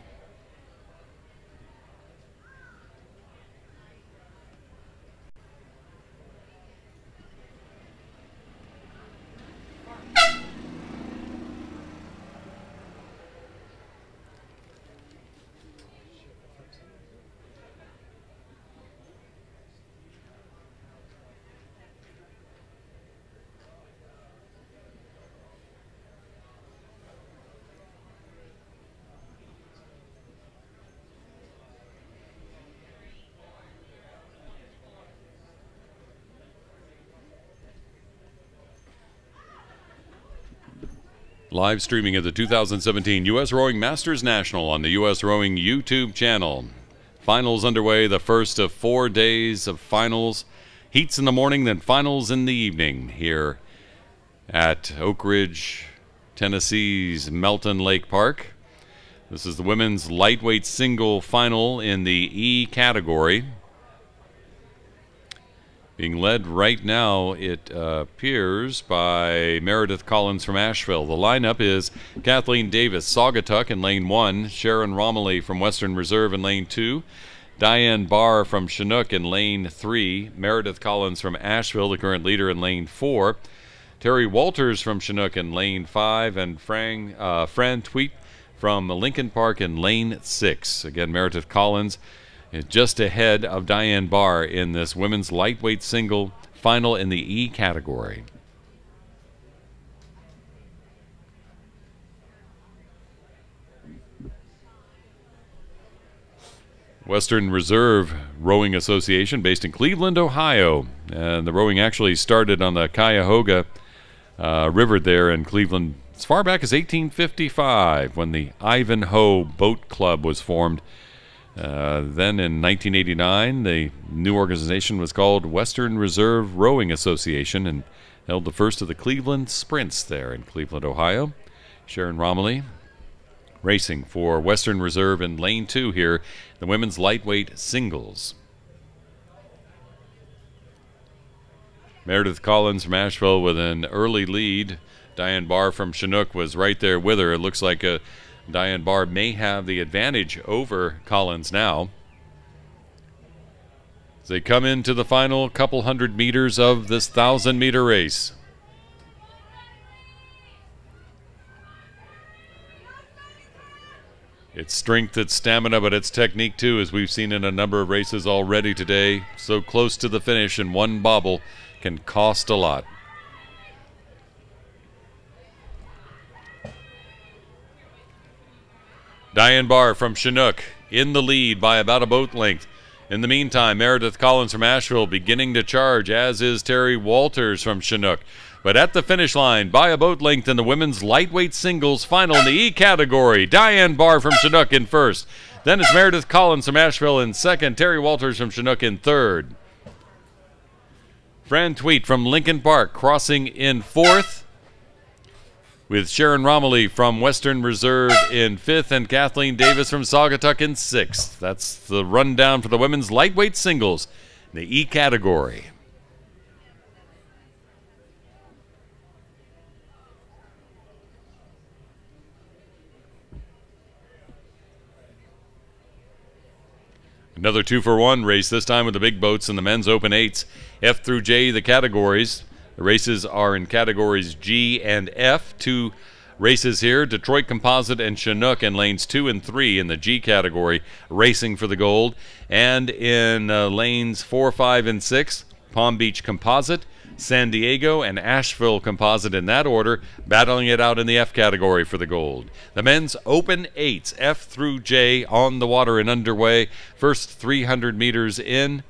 Live streaming of the 2017 U.S. Rowing Masters National on the U.S. Rowing YouTube channel. Finals underway, the first of 4 days of finals. Heats in the morning, then finals in the evening here at Oak Ridge, Tennessee's Melton Lake Park. This is the women's lightweight single final in the E category. Being led right now, it appears, by Meredith Collins from Asheville. The lineup is Kathleen Davis, Saugatuck in lane 1, Sharon Romilly from Western Reserve in lane 2, Diane Barr from Chinook in lane 3, Meredith Collins from Asheville, the current leader, in lane 4, Terry Walters from Chinook in lane 5, and Fran Tweet from Lincoln Park in lane 6. Again, Meredith Collins just ahead of Diane Barr in this women's lightweight single final in the E category. Western Reserve Rowing Association, based in Cleveland, Ohio. And the rowing actually started on the Cuyahoga River there in Cleveland as far back as 1855, when the Ivanhoe Boat Club was formed. Then in 1989, the new organization was called Western Reserve Rowing Association and held the first of the Cleveland Sprints there in Cleveland, Ohio. Sharon Romilly racing for Western Reserve in lane 2 here, the women's lightweight singles. Meredith Collins from Asheville with an early lead. Diane Barr from Chinook was right there with her. It looks like Diane Barr may have the advantage over Collins now. As they come into the final couple hundred meters of this 1,000-meter race. It's strength, it's stamina, but it's technique too, as we've seen in a number of races already today. So close to the finish, and one bobble can cost a lot. Diane Barr from Chinook in the lead by about a boat length. In the meantime, Meredith Collins from Asheville beginning to charge, as is Terry Walters from Chinook. But at the finish line, by a boat length in the women's lightweight singles final in the E category, Diane Barr from Chinook in first. Then it's Meredith Collins from Asheville in second, Terry Walters from Chinook in third. Fran Tweet from Lincoln Park crossing in fourth, with Sharon Romilly from Western Reserve in fifth and Kathleen Davis from Saugatuck in sixth. That's the rundown for the women's lightweight singles in the E category. Another 2-for-1 race, this time with the big boats in the men's open 8s. F through J, the categories. The races are in categories G and F. 2 races here, Detroit Composite and Chinook in lanes 2 and 3 in the G category, racing for the gold. And in lanes 4, 5, and 6, Palm Beach Composite, San Diego, and Asheville Composite in that order, battling it out in the F category for the gold. The men's open 8s, F through J, on the water and underway. First 300 meters in.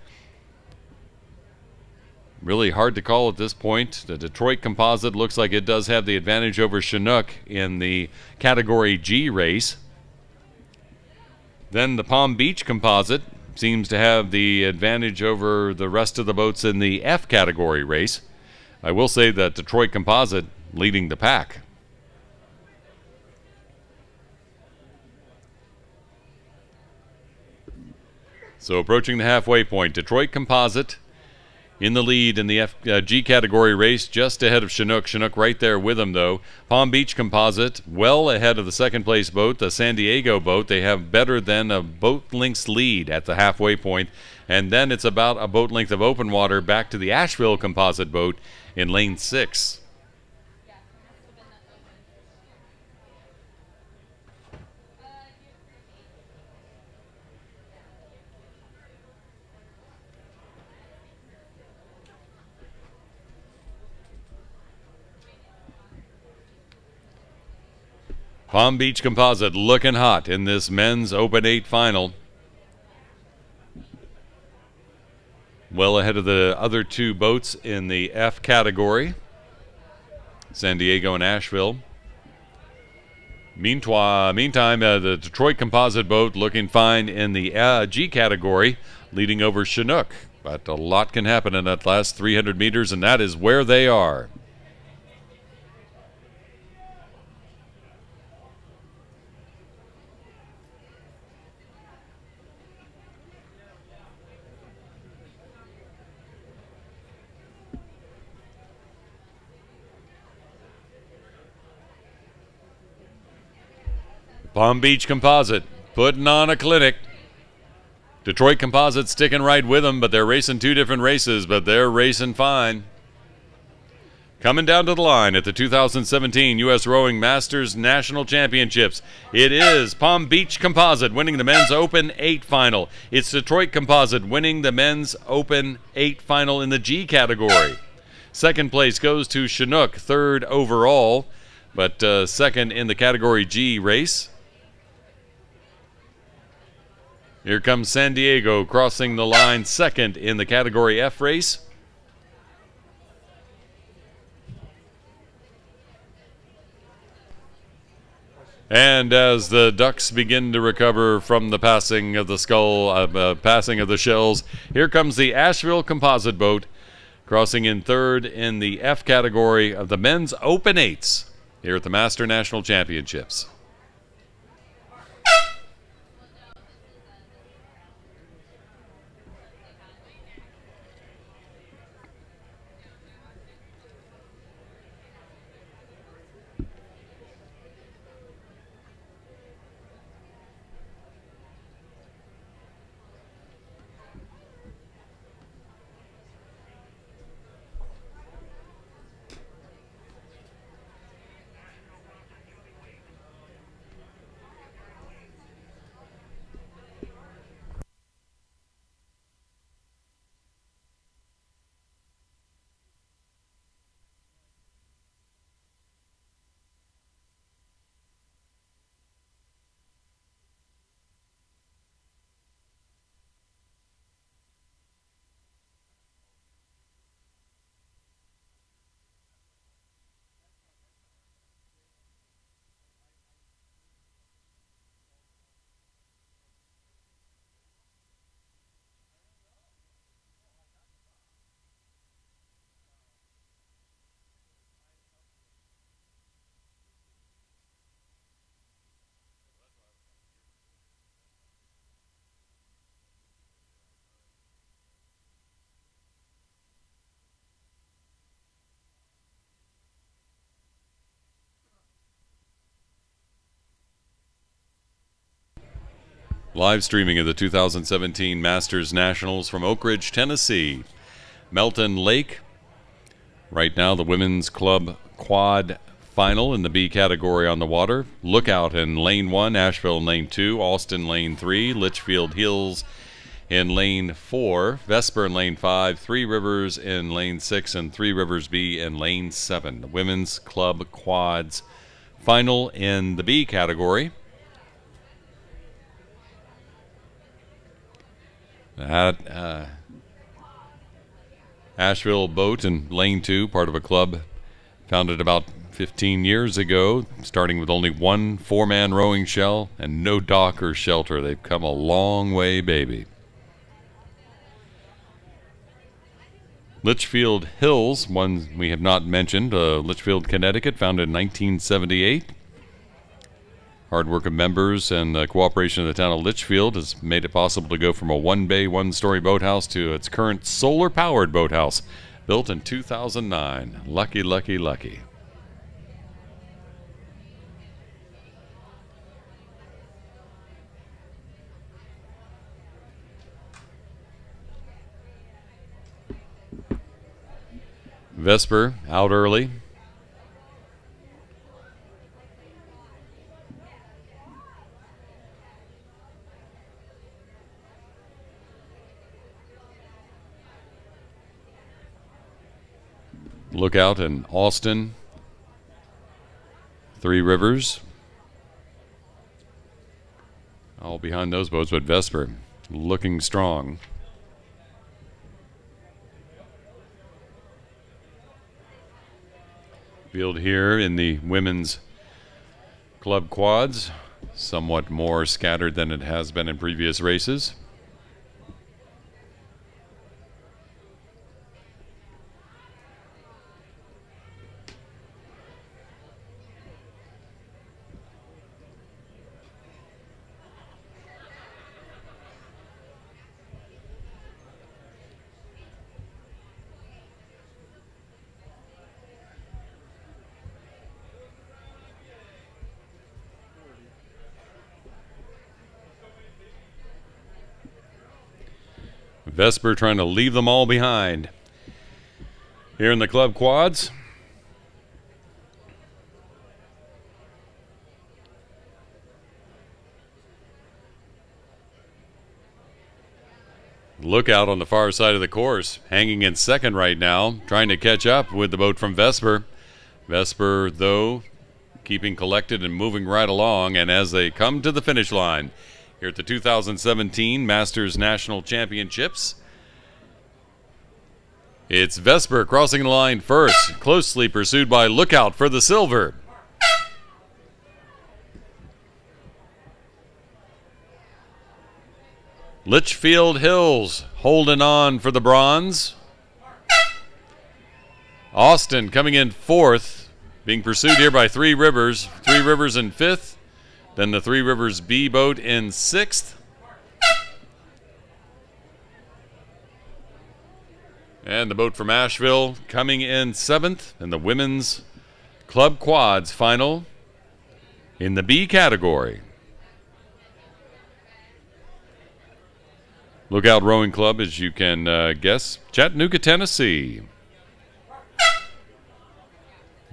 Really hard to call at this point. The Detroit Composite looks like it does have the advantage over Chinook in the category G race. Then the Palm Beach Composite seems to have the advantage over the rest of the boats in the F category race. I will say that Detroit Composite leading the pack. So approaching the halfway point, Detroit Composite in the lead in the G category race, just ahead of Chinook. Chinook right there with him, though. Palm Beach Composite well ahead of the second place boat, the San Diego boat. They have better than a boat length's lead at the halfway point. And then it's about a boat length of open water back to the Asheville Composite boat in lane 6. Palm Beach Composite looking hot in this men's Open 8 final. Well ahead of the other two boats in the F category, San Diego and Asheville. Meantime, the Detroit Composite boat looking fine in the G category, leading over Chinook. But a lot can happen in that last 300 meters, and that is where they are. Palm Beach Composite putting on a clinic. Detroit Composite sticking right with them, but they're racing two different races, but they're racing fine. Coming down to the line at the 2017 U.S. Rowing Masters National Championships, it is Palm Beach Composite winning the men's Open 8 final. It's Detroit Composite winning the men's Open 8 final in the G category. Second place goes to Chinook, third overall, but second in the category G race. Here comes San Diego crossing the line, second in the category F race. And as the ducks begin to recover from the passing of the passing of the shells, here comes the Asheville Composite boat crossing in third in the F category of the men's Open 8s here at the Master National Championships. Live streaming of the 2017 Masters Nationals from Oak Ridge, Tennessee. Melton Lake. Right now, the Women's Club Quad Final in the B category on the water. Lookout in Lane 1, Asheville in Lane 2, Austin Lane 3, Litchfield Hills in Lane 4, Vesper in Lane 5, Three Rivers in Lane 6, and Three Rivers B in Lane 7. The Women's Club Quads Final in the B category. That Asheville boat in Lane 2, part of a club founded about 15 years ago, starting with only one four-man rowing shell and no dock or shelter. They've come a long way, baby. Litchfield Hills, one we have not mentioned, Litchfield, Connecticut, founded in 1978. Hard work of members and the cooperation of the town of Litchfield has made it possible to go from a one-bay, one-story boathouse to its current solar-powered boathouse, built in 2009. Lucky, lucky, lucky. Vesper out early. Lookout in Austin. Three Rivers. All behind those boats, but Vesper looking strong. Field here in the women's club quads, somewhat more scattered than it has been in previous races. Vesper trying to leave them all behind. Here in the club quads. Lookout on the far side of the course, hanging in second right now, trying to catch up with the boat from Vesper. Vesper, though, keeping collected and moving right along, and as they come to the finish line, here at the 2017 Masters National Championships, it's Vesper crossing the line first, closely pursued by Lookout for the silver. Litchfield Hills holding on for the bronze. Austin coming in fourth, being pursued here by Three Rivers. Three Rivers in fifth. Then the Three Rivers B boat in sixth. And the boat from Asheville coming in seventh. And the women's club quads final in the B category. Lookout Rowing Club, as you can guess, Chattanooga, Tennessee.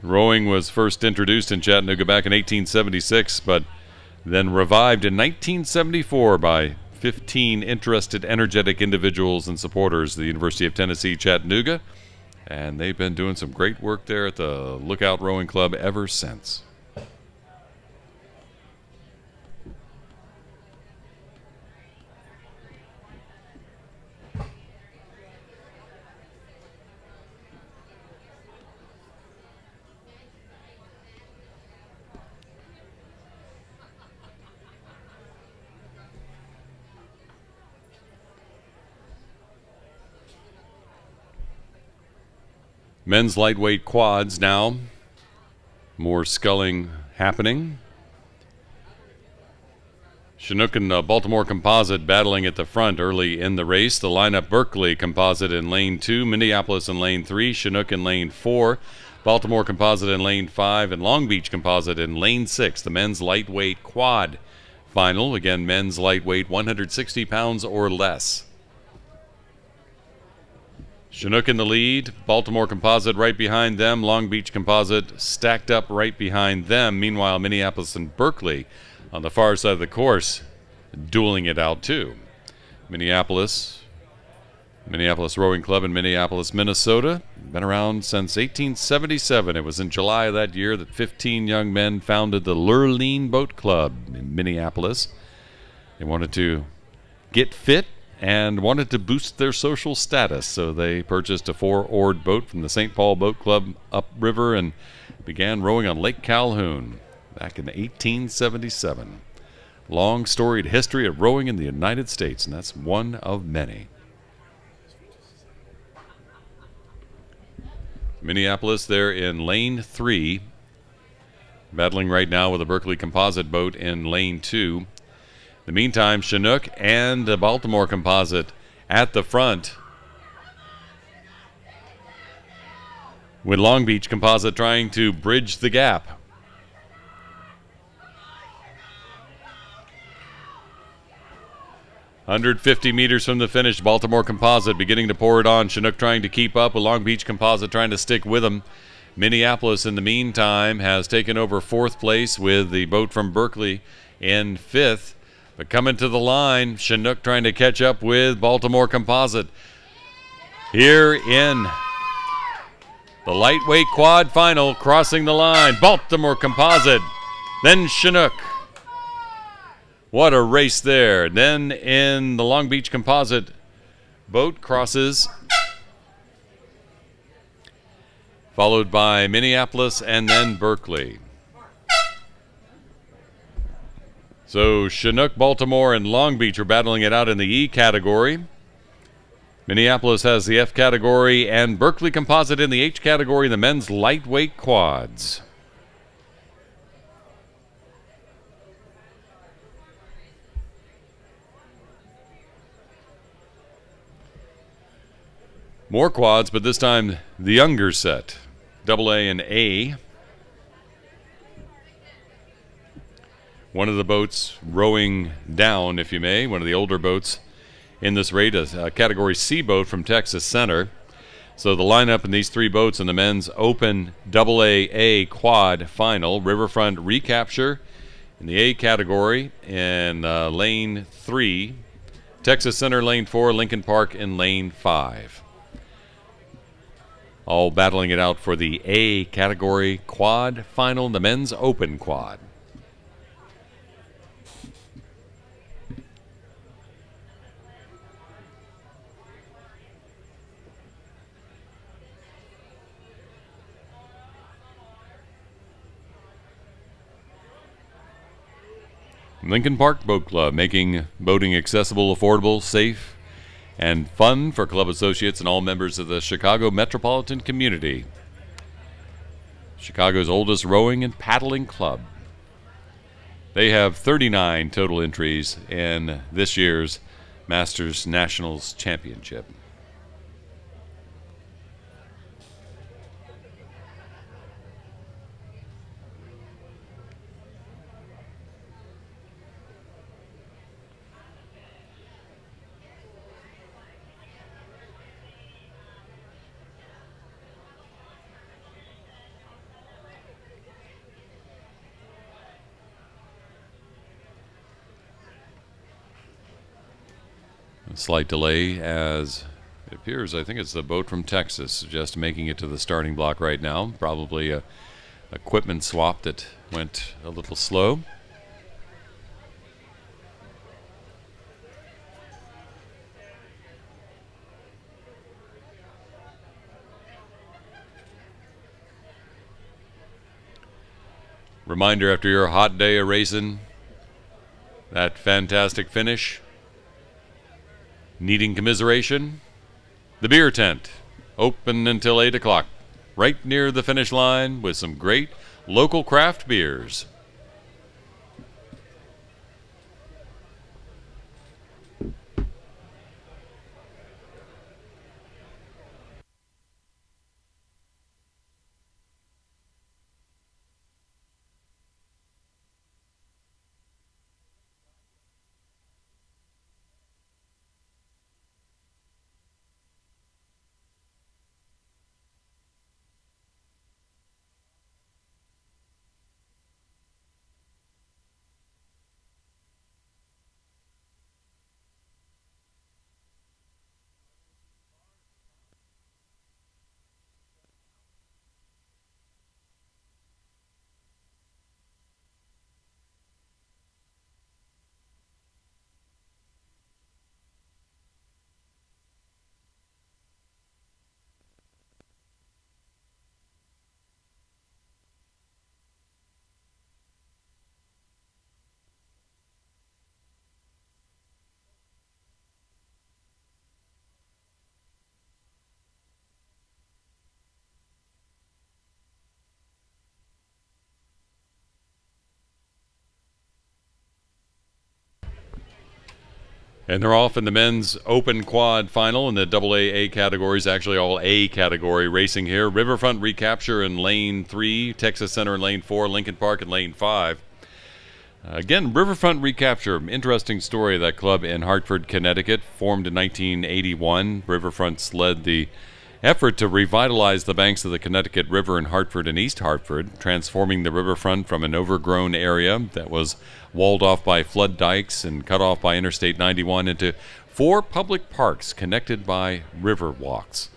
Rowing was first introduced in Chattanooga back in 1876, but then revived in 1974 by 15 interested, energetic individuals and supporters of the University of Tennessee, Chattanooga. And they've been doing some great work there at the Lookout Rowing Club ever since. Men's lightweight quads now. More sculling happening. Chinook and Baltimore Composite battling at the front early in the race. The lineup: Berkeley Composite in lane 2, Minneapolis in lane 3, Chinook in lane 4, Baltimore Composite in lane 5, and Long Beach Composite in lane 6. The men's lightweight quad final. Again, men's lightweight 160 pounds or less. Chinook in the lead, Baltimore Composite right behind them, Long Beach Composite stacked up right behind them. Meanwhile, Minneapolis and Berkeley on the far side of the course dueling it out too. Minneapolis Rowing Club in Minneapolis, Minnesota, been around since 1877. It was in July of that year that 15 young men founded the Lurleen Boat Club in Minneapolis. They wanted to get fit and wanted to boost their social status, so they purchased a 4-oared boat from the St. Paul Boat Club upriver and began rowing on Lake Calhoun back in 1877. Long storied history of rowing in the United States, and that's one of many. Minneapolis there in lane 3. battling right now with a Berkeley Composite boat in lane 2. In the meantime, Chinook and the Baltimore Composite at the front, with Long Beach Composite trying to bridge the gap. "150 meters from the finish, Baltimore Composite beginning to pour it on. Chinook trying to keep up with Long Beach Composite trying to stick with them. Minneapolis, in the meantime, has taken over 4th place with the boat from Berkeley in 5th. But coming to the line, Chinook trying to catch up with Baltimore Composite. Here in the lightweight quad final, crossing the line, Baltimore Composite, then Chinook. What a race there. Then in the Long Beach Composite, boat crosses, followed by Minneapolis and then Berkeley. So Chinook, Baltimore, and Long Beach are battling it out in the E category. Minneapolis has the F category, and Berkeley Composite in the H category in the men's lightweight quads. More quads, but this time the younger set, AA and A. One of the boats rowing down, if you may, one of the older boats in this race, a Category C boat from Texas Center. So the lineup in these 3 boats in the men's open AA quad final: Riverfront Recapture in the A category in lane 3, Texas Center lane 4, Lincoln Park in lane 5. All battling it out for the A category quad final, the men's open quad. Lincoln Park Boat Club, making boating accessible, affordable, safe, and fun for club associates and all members of the Chicago metropolitan community. Chicago's oldest rowing and paddling club. They have 39 total entries in this year's Masters Nationals Championship. A slight delay as it appears, I think it's the boat from Texas just making it to the starting block right now. Probably a equipment swap that went a little slow. Reminder, after your hot day of racing, that fantastic finish, needing commiseration, the beer tent, open until 8 o'clock, right near the finish line with some great local craft beers. And they're off in the men's open quad final in the AA categories, actually all A category racing here. Riverfront Recapture in lane 3, Texas Center in lane 4, Lincoln Park in lane 5. Again, Riverfront Recapture, interesting story of that club in Hartford, Connecticut, formed in 1981. Riverfronts led the effort to revitalize the banks of the Connecticut River in Hartford and East Hartford, transforming the riverfront from an overgrown area that was walled off by flood dikes and cut off by Interstate 91 into 4 public parks connected by river walks.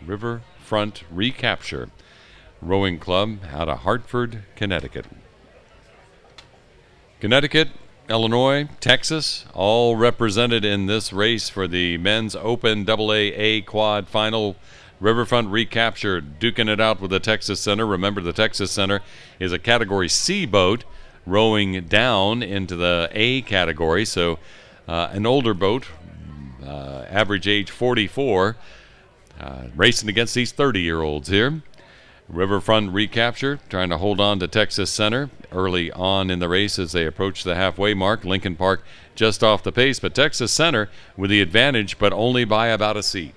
Riverfront Recapture Rowing Club out of Hartford, Connecticut. Connecticut, Illinois, Texas, all represented in this race for the men's open AA quad final. Riverfront Recapture duking it out with the Texas Center. Remember, the Texas Center is a Category C boat rowing down into the A category, so an older boat, average age 44, racing against these 30-year-olds here. Riverfront Recapture trying to hold on to Texas Center early on in the race as they approach the halfway mark. Lincoln Park just off the pace, but Texas Center with the advantage, but only by about a seat.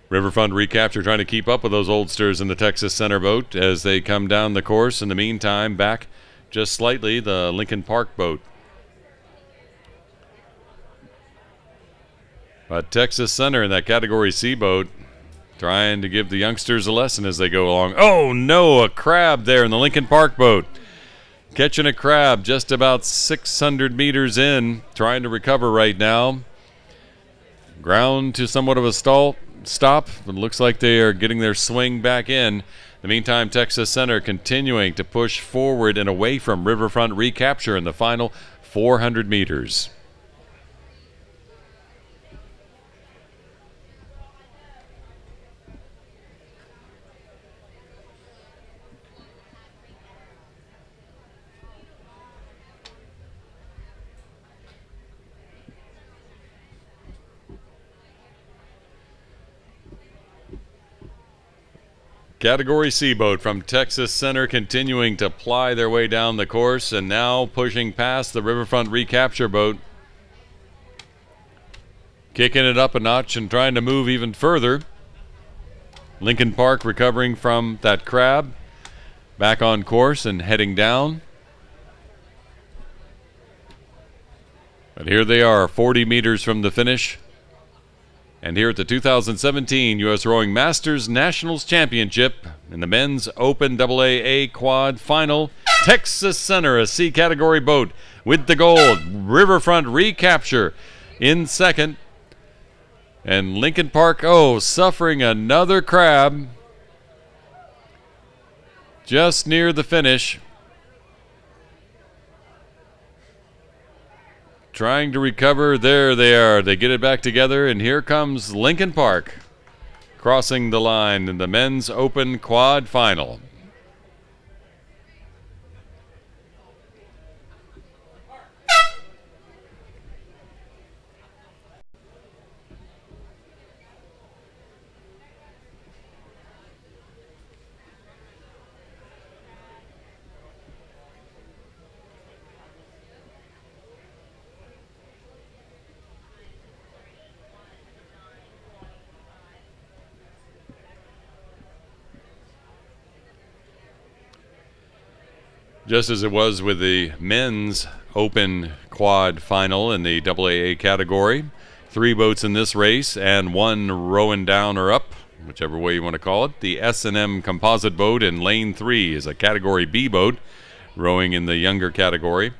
Riverfront Recapture trying to keep up with those oldsters in the Texas Center boat as they come down the course. In the meantime, back just slightly, the Lincoln Park boat. But Texas Center in that Category C boat trying to give the youngsters a lesson as they go along. Oh no, a crab there in the Lincoln Park boat. Catching a crab just about 600 meters in, trying to recover right now. Ground to somewhat of a stop, but it looks like they are getting their swing back in. In the meantime, Texas Center continuing to push forward and away from Riverfront Recapture in the final 400 meters. Category C boat from Texas Center continuing to ply their way down the course and now pushing past the Riverfront Recapture boat. Kicking it up a notch and trying to move even further. Lincoln Park recovering from that crab. Back on course and heading down. But here they are, 40 meters from the finish. And here at the 2017 U.S. Rowing Masters Nationals Championship in the men's open AA quad final, Texas Center, a C category boat with the gold. Riverfront Recapture in second. And Lincoln Park, suffering another crab just near the finish. Trying to recover. There they are. They get it back together, and here comes Lincoln Park crossing the line in the men's open quad final. Just as it was with the men's open quad final in the AA category. 3 boats in this race and 1 rowing down or up, whichever way you want to call it. The S&M composite boat in lane 3 is a Category B boat, rowing in the younger category.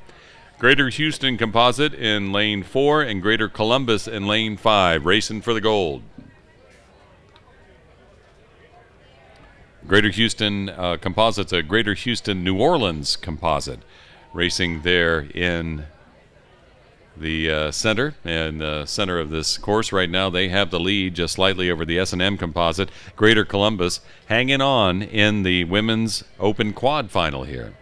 Greater Houston composite in lane 4 and Greater Columbus in lane 5, racing for the gold. Greater Houston composite's a Greater Houston New Orleans composite, racing there in the center and the center of this course right now. They have the lead just slightly over the S&M composite. Greater Columbus hanging on in the women's open quad final here.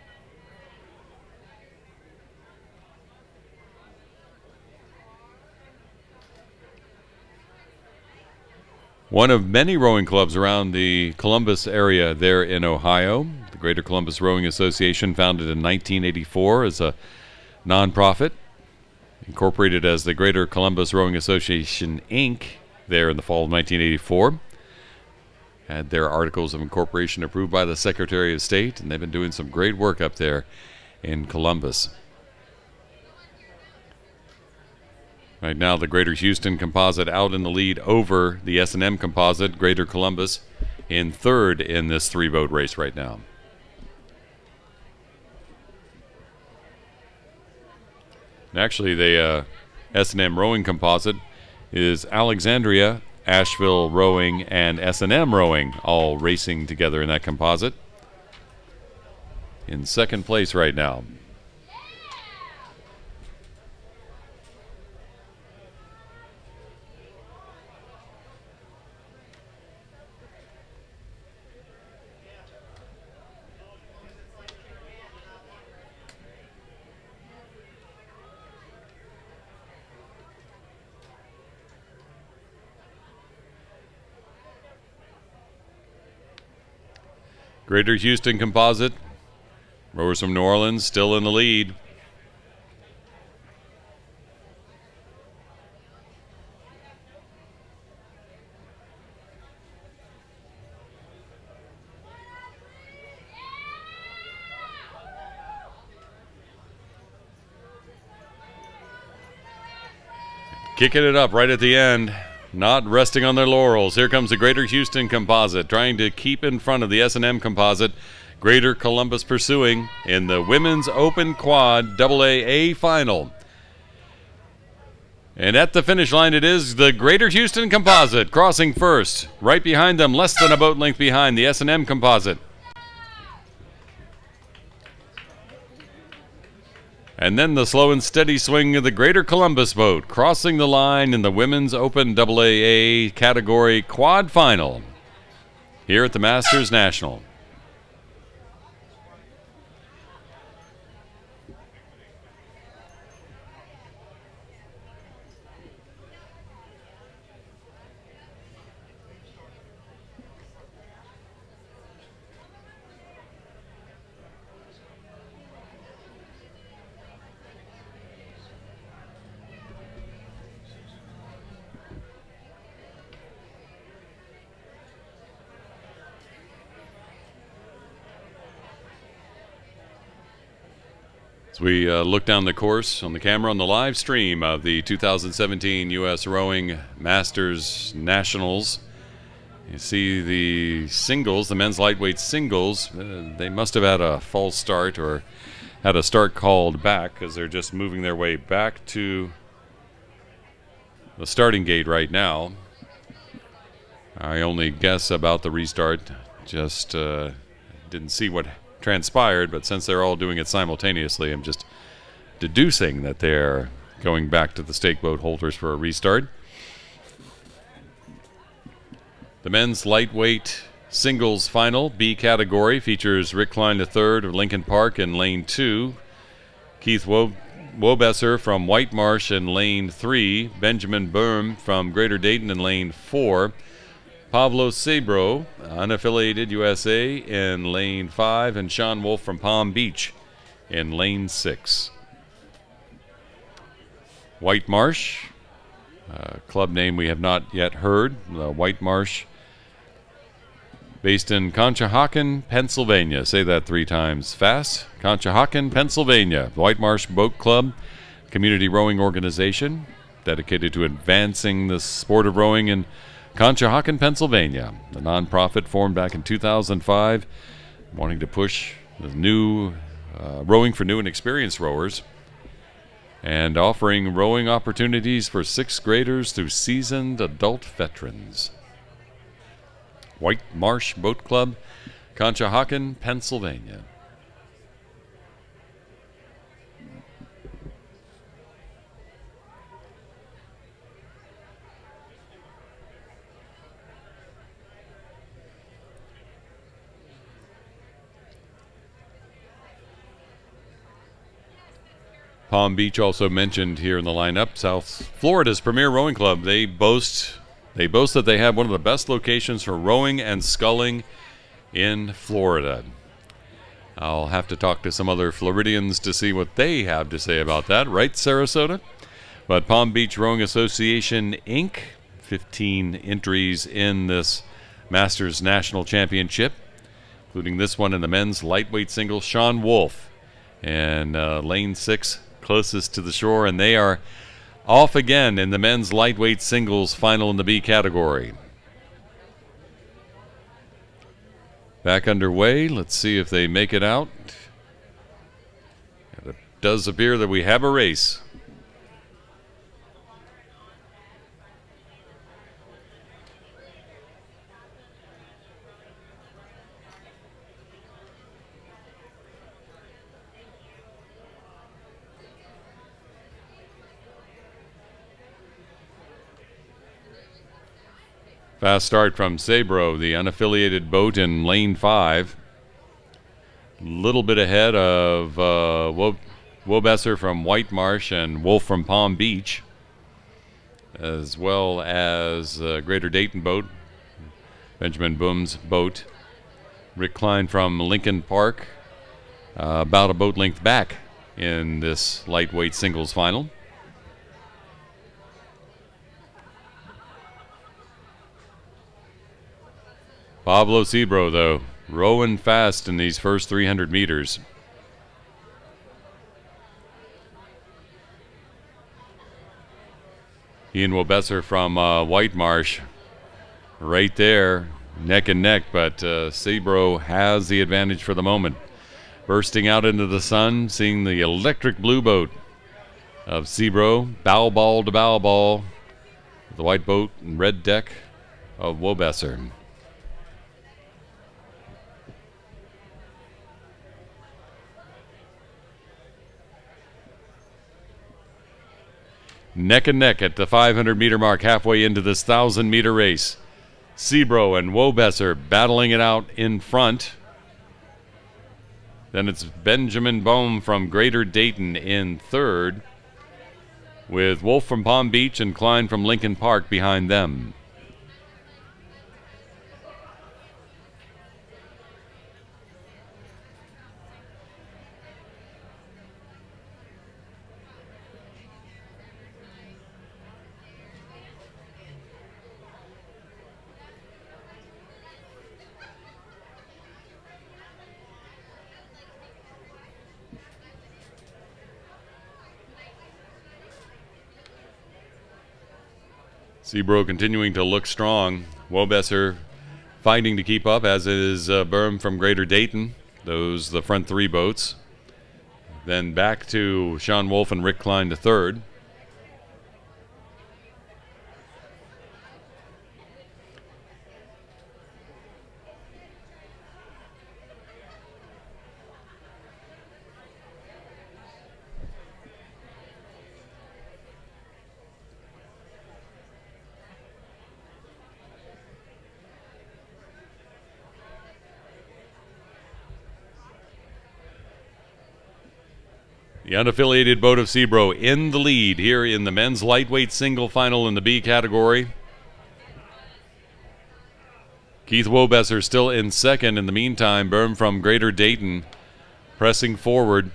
One of many rowing clubs around the Columbus area there in Ohio. The Greater Columbus Rowing Association, founded in 1984 as a nonprofit, incorporated as the Greater Columbus Rowing Association, Inc. there in the fall of 1984. Had their articles of incorporation approved by the Secretary of State, and they've been doing some great work up there in Columbus. Right now, the Greater Houston Composite out in the lead over the S&M Composite. Greater Columbus in third in this three-boat race right now. And actually, the S&M Rowing Composite is Alexandria, Asheville Rowing, and S&M Rowing all racing together in that composite. In second place right now. Greater Houston Composite, rowers from New Orleans still in the lead. Kicking it up right at the end. Not resting on their laurels. Here comes the Greater Houston Composite, trying to keep in front of the S&M Composite. Greater Columbus pursuing in the Women's Open Quad AA Final. And at the finish line, it is the Greater Houston Composite crossing first. Right behind them, less than a boat length behind, the S&M Composite. And then the slow and steady swing of the Greater Columbus boat, crossing the line in the Women's Open AA category quad final here at the Masters National. As we look down the course on the camera on the live stream of the 2017 U.S. Rowing Masters Nationals, you see the singles, the men's lightweight singles. They must have had a false start or had a start called back because they're just moving their way back to the starting gate right now. I only guess about the restart, just didn't see what transpired, but since they're all doing it simultaneously, I'm just deducing that they're going back to the stake boat holders for a restart. The men's lightweight singles final, B category, features Rick Klein III of Lincoln Park in lane 2, Keith Wobesser from White Marsh in lane 3, Benjamin Boehm from Greater Dayton in lane 4, Pablo Sabro, unaffiliated USA, in lane 5, and Sean Wolf from Palm Beach in lane 6. White Marsh, club name we have not yet heard, the White Marsh, based in Conshohocken, Pennsylvania. Say that 3 times fast. Conshohocken, Pennsylvania. The White Marsh Boat Club, community rowing organization dedicated to advancing the sport of rowing in Conshohocken, Pennsylvania, a nonprofit formed back in 2005, wanting to push the new rowing for new and experienced rowers, and offering rowing opportunities for 6th graders through seasoned adult veterans. White Marsh Boat Club, Conshohocken, Pennsylvania. Palm Beach also mentioned here in the lineup. South Florida's premier rowing club. They boast They boast that they have one of the best locations for rowing and sculling in Florida. I'll have to talk to some other Floridians to see what they have to say about that. Right, Sarasota? But Palm Beach Rowing Association, Inc., 15 entries in this Masters National Championship, including this one in the men's lightweight singles. Sean Wolf and lane 6 closest to the shore, and they are off again in the men's lightweight singles final in the B category. Back underway. Let's see if they make it out. It does appear that we have a race. Fast start from Sabro, the unaffiliated boat in lane 5. Little bit ahead of Wobesser from White Marsh and Wolf from Palm Beach, as well as Greater Dayton boat, Benjamin Boom's boat. Rick Klein from Lincoln Park, about a boat length back in this lightweight singles final. Pablo Sebro, though, rowing fast in these first 300 meters. He and Wobesser from White Marsh right there, neck and neck, but Sebro has the advantage for the moment. Bursting out into the sun, seeing the electric blue boat of Sebro, bow ball to bow ball, the white boat and red deck of Wobesser. Neck and neck at the 500-meter mark, halfway into this 1,000-meter race. Sebro and Wobesser battling it out in front. Then it's Benjamin Bohm from Greater Dayton in third, with Wolf from Palm Beach and Klein from Lincoln Park behind them. Sebro continuing to look strong. Wobesser fighting to keep up, as is Berm from Greater Dayton. Those the front 3 boats. Then back to Sean Wolf and Rick Klein to third. The unaffiliated boat of Sebro in the lead here in the men's lightweight single final in the B category. Keith Wobesser still in second. In the meantime, Berm from Greater Dayton pressing forward.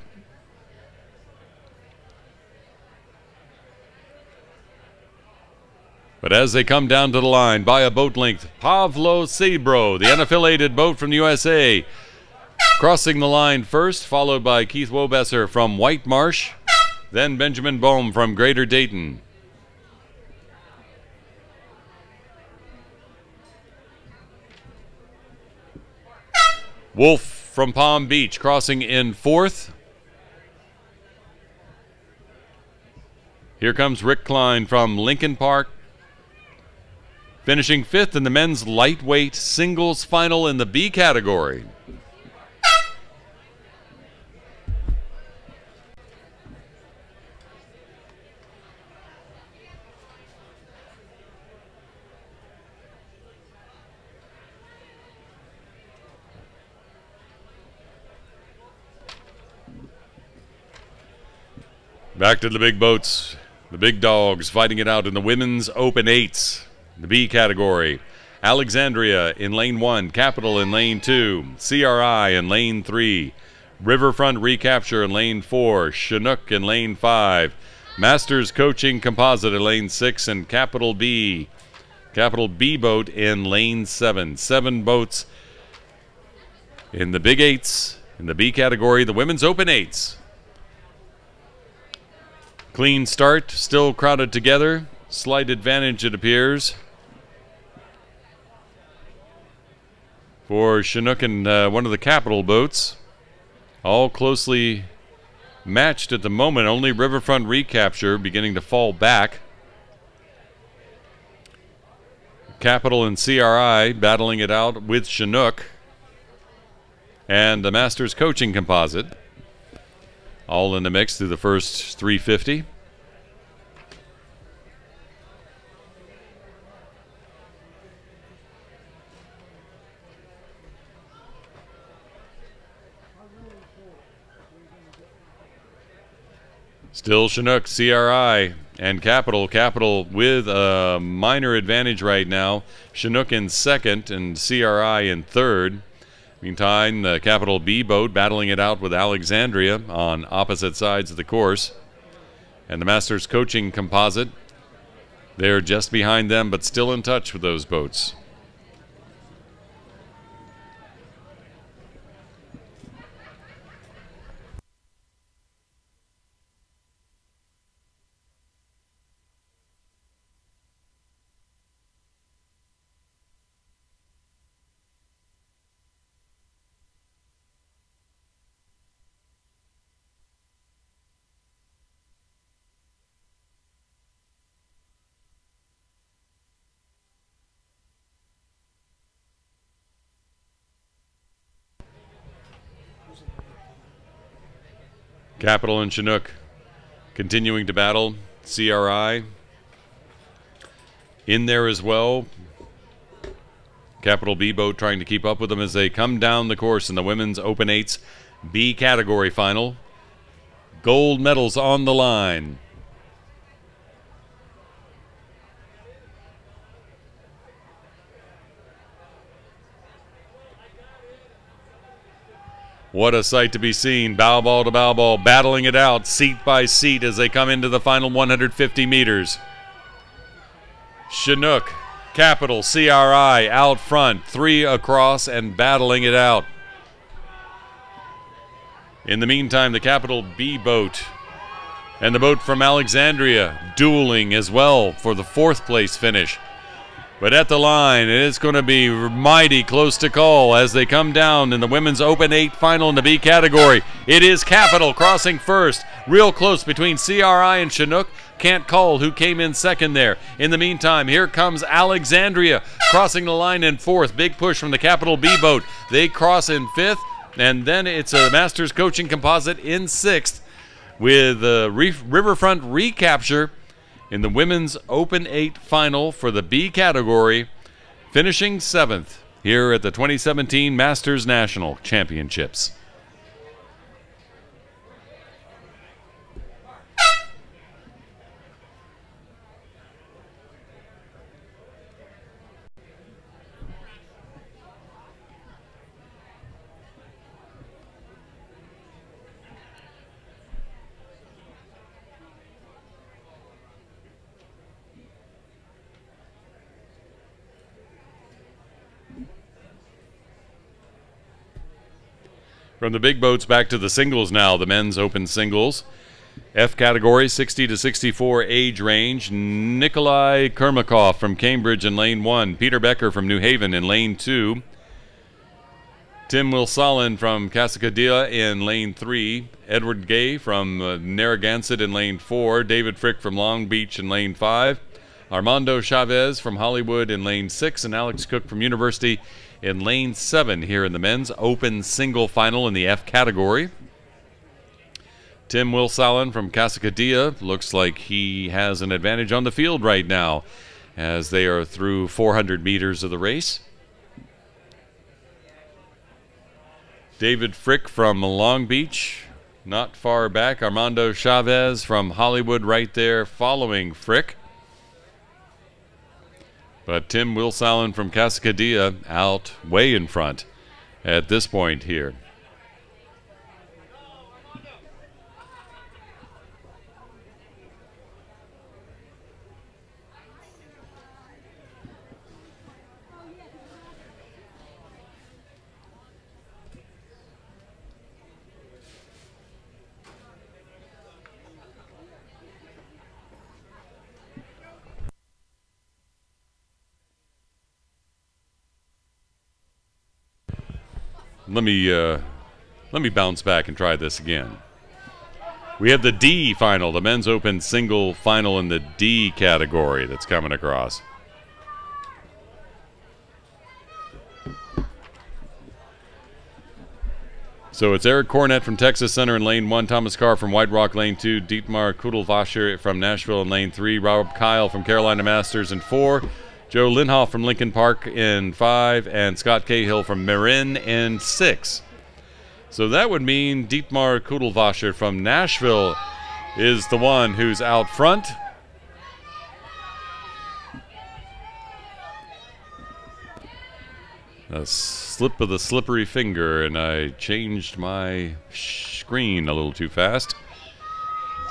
But as they come down to the line by a boat length, Pablo Sebro, the unaffiliated boat from the USA, crossing the line first, followed by Keith Wobesser from White Marsh, then Benjamin Bohm from Greater Dayton. Wolf from Palm Beach crossing in fourth. Here comes Rick Klein from Lincoln Park, finishing fifth in the men's lightweight singles final in the B category. Back to the big boats, the big dogs fighting it out in the women's open eights. The B category, Alexandria in lane 1, Capital in lane 2, CRI in lane 3, Riverfront Recapture in lane 4, Chinook in lane 5, Masters Coaching Composite in lane 6, and Capital B boat in lane 7. 7 boats in the Big Eights, in the B category, the Women's Open Eights. Clean start, still crowded together. Slight advantage, it appears, for Chinook and one of the Capital boats. All closely matched at the moment. Only Riverfront Recapture beginning to fall back. Capital and CRI battling it out with Chinook. And the Masters Coaching Composite all in the mix through the first 350. Still Chinook, CRI, and Capital. Capital with a minor advantage right now. Chinook in second and CRI in third. Meantime, the Capital B boat battling it out with Alexandria on opposite sides of the course. And the Masters Coaching Composite, they're just behind them, but still in touch with those boats. Capital and Chinook continuing to battle. CRI in there as well. Capital B boat trying to keep up with them as they come down the course in the Women's Open Eights B category final. Gold medals on the line. What a sight to be seen. Bow ball to bow ball, battling it out seat by seat as they come into the final 150 meters. Chinook, Capital, CRI out front, 3 across and battling it out. In the meantime, the Capital B boat and the boat from Alexandria dueling as well for the 4th place finish. But at the line, it is going to be mighty close to call as they come down in the Women's Open 8 final in the B category. It is Capital crossing first. Real close between CRI and Chinook. Can't call who came in second there. In the meantime, here comes Alexandria crossing the line in 4th. Big push from the Capital B boat. They cross in 5th. And then it's a Masters Coaching Composite in 6th with Riverfront Recapture in the Women's Open 8 final for the B category, finishing 7th here at the 2017 Masters National Championships. From the big boats back to the singles now, the men's open singles. F category, 60 to 64 age range. Nikolai Kermakov from Cambridge in lane 1. Peter Becker from New Haven in lane 2. Tim Wilsalin from Cascadia in lane 3. Edward Gay from Narragansett in lane 4. David Frick from Long Beach in lane 5. Armando Chavez from Hollywood in lane 6. And Alex Cook from University in lane 7 here in the men's open single final in the F category. Tim Wilsalin from Cascadia looks like he has an advantage on the field right now as they are through 400 meters of the race. David Frick from Long Beach, not far back. Armando Chavez from Hollywood right there following Frick. But Tim Wilsallen from Cascadia out way in front at this point here. Let me bounce back and try this again. We have the D final, the men's open single final in the D category that's coming across. So it's Eric Cornett from Texas Center in lane 1, Thomas Carr from White Rock lane 2, Dietmar Kudelwasser from Nashville in lane 3, Rob Kyle from Carolina Masters in 4, Joe Linhoff from Lincoln Park in 5, and Scott Cahill from Marin in 6. So that would mean Dietmar Kudelwasser from Nashville is the one who's out front. A slip of the slippery finger, and I changed my screen a little too fast.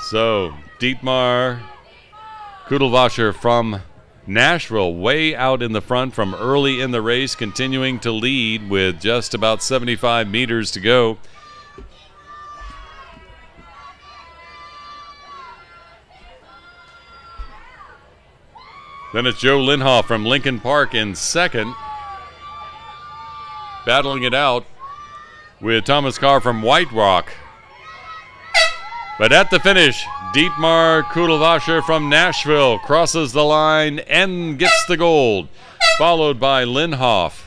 So Dietmar Kudelwasser from Nashville way out in the front from early in the race, continuing to lead with just about 75 meters to go. Then it's Joe Linhoff from Lincoln Park in second, battling it out with Thomas Carr from White Rock. But at the finish, Dietmar Kudelwasser from Nashville crosses the line and gets the gold, followed by Linhoff,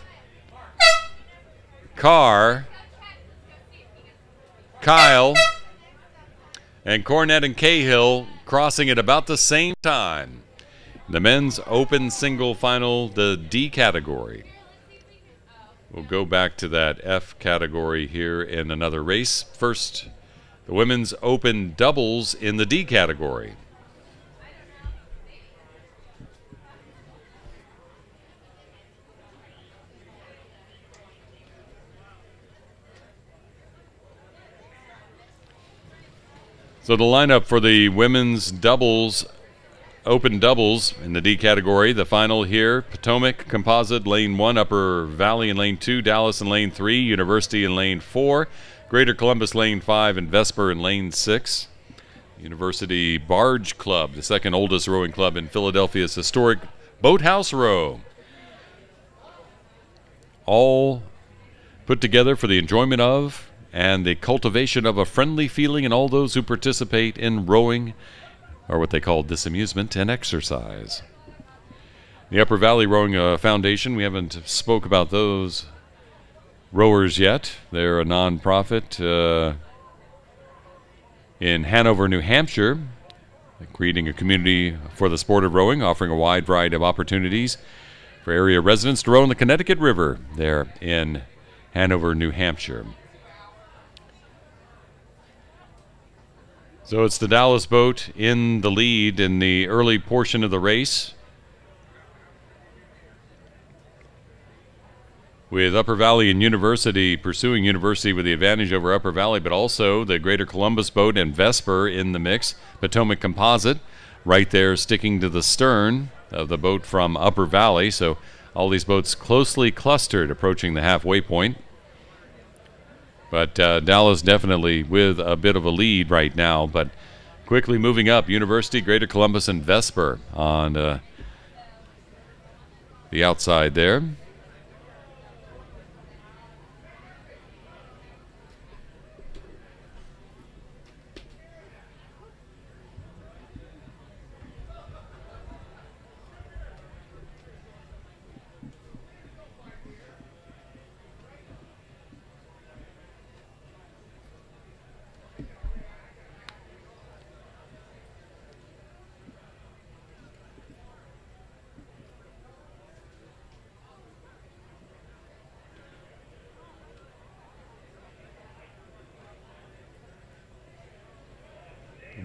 Carr, Kyle, and Cornett and Cahill crossing at about the same time. The men's open single final, the D category. We'll go back to that F category here in another race. First, the women's open doubles in the D category. So the lineup for the women's doubles, open doubles in the D category, the final here: Potomac Composite lane 1, Upper Valley in lane 2, Dallas in lane 3, University in lane 4, Greater Columbus lane 5, and Vesper in lane 6. University Barge Club, the second oldest rowing club in Philadelphia's historic Boathouse Row. All put together for the enjoyment of and the cultivation of a friendly feeling in all those who participate in rowing, or what they call disamusement and exercise. The Upper Valley Rowing Foundation, we haven't spoke about those rowers yet. They're a nonprofit in Hanover, New Hampshire, creating a community for the sport of rowing, offering a wide variety of opportunities for area residents to row in the Connecticut River there in Hanover, New Hampshire. So it's the Dallas boat in the lead in the early portion of the race, with Upper Valley and University pursuing University with the advantage over Upper Valley, but also the Greater Columbus boat and Vesper in the mix. Potomac Composite right there sticking to the stern of the boat from Upper Valley. So all these boats closely clustered approaching the halfway point. But Dallas definitely with a bit of a lead right now, but quickly moving up. University, Greater Columbus, and Vesper on the outside there.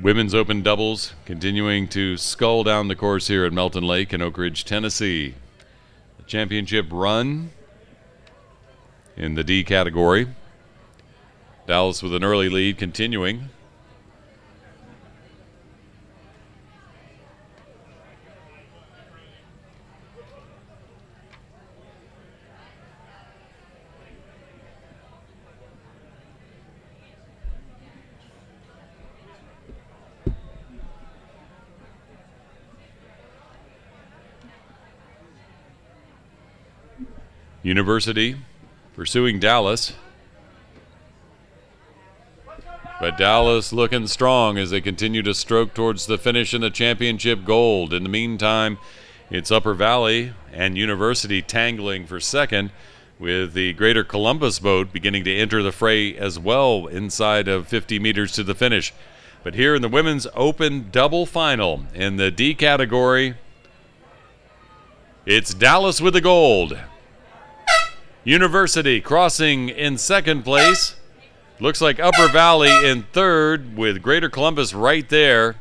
Women's open doubles continuing to scull down the course here at Melton Lake in Oak Ridge, Tennessee. championship run in the D category. Dallas with an early lead, continuing. University pursuing Dallas. But Dallas looking strong as they continue to stroke towards the finish in the championship gold. In the meantime, it's Upper Valley and University tangling for second, with the Greater Columbus boat beginning to enter the fray as well inside of 50 meters to the finish. But here in the women's open double final in the D category, it's Dallas with the gold. University crossing in second place. Looks like Upper Valley in third with Greater Columbus right there.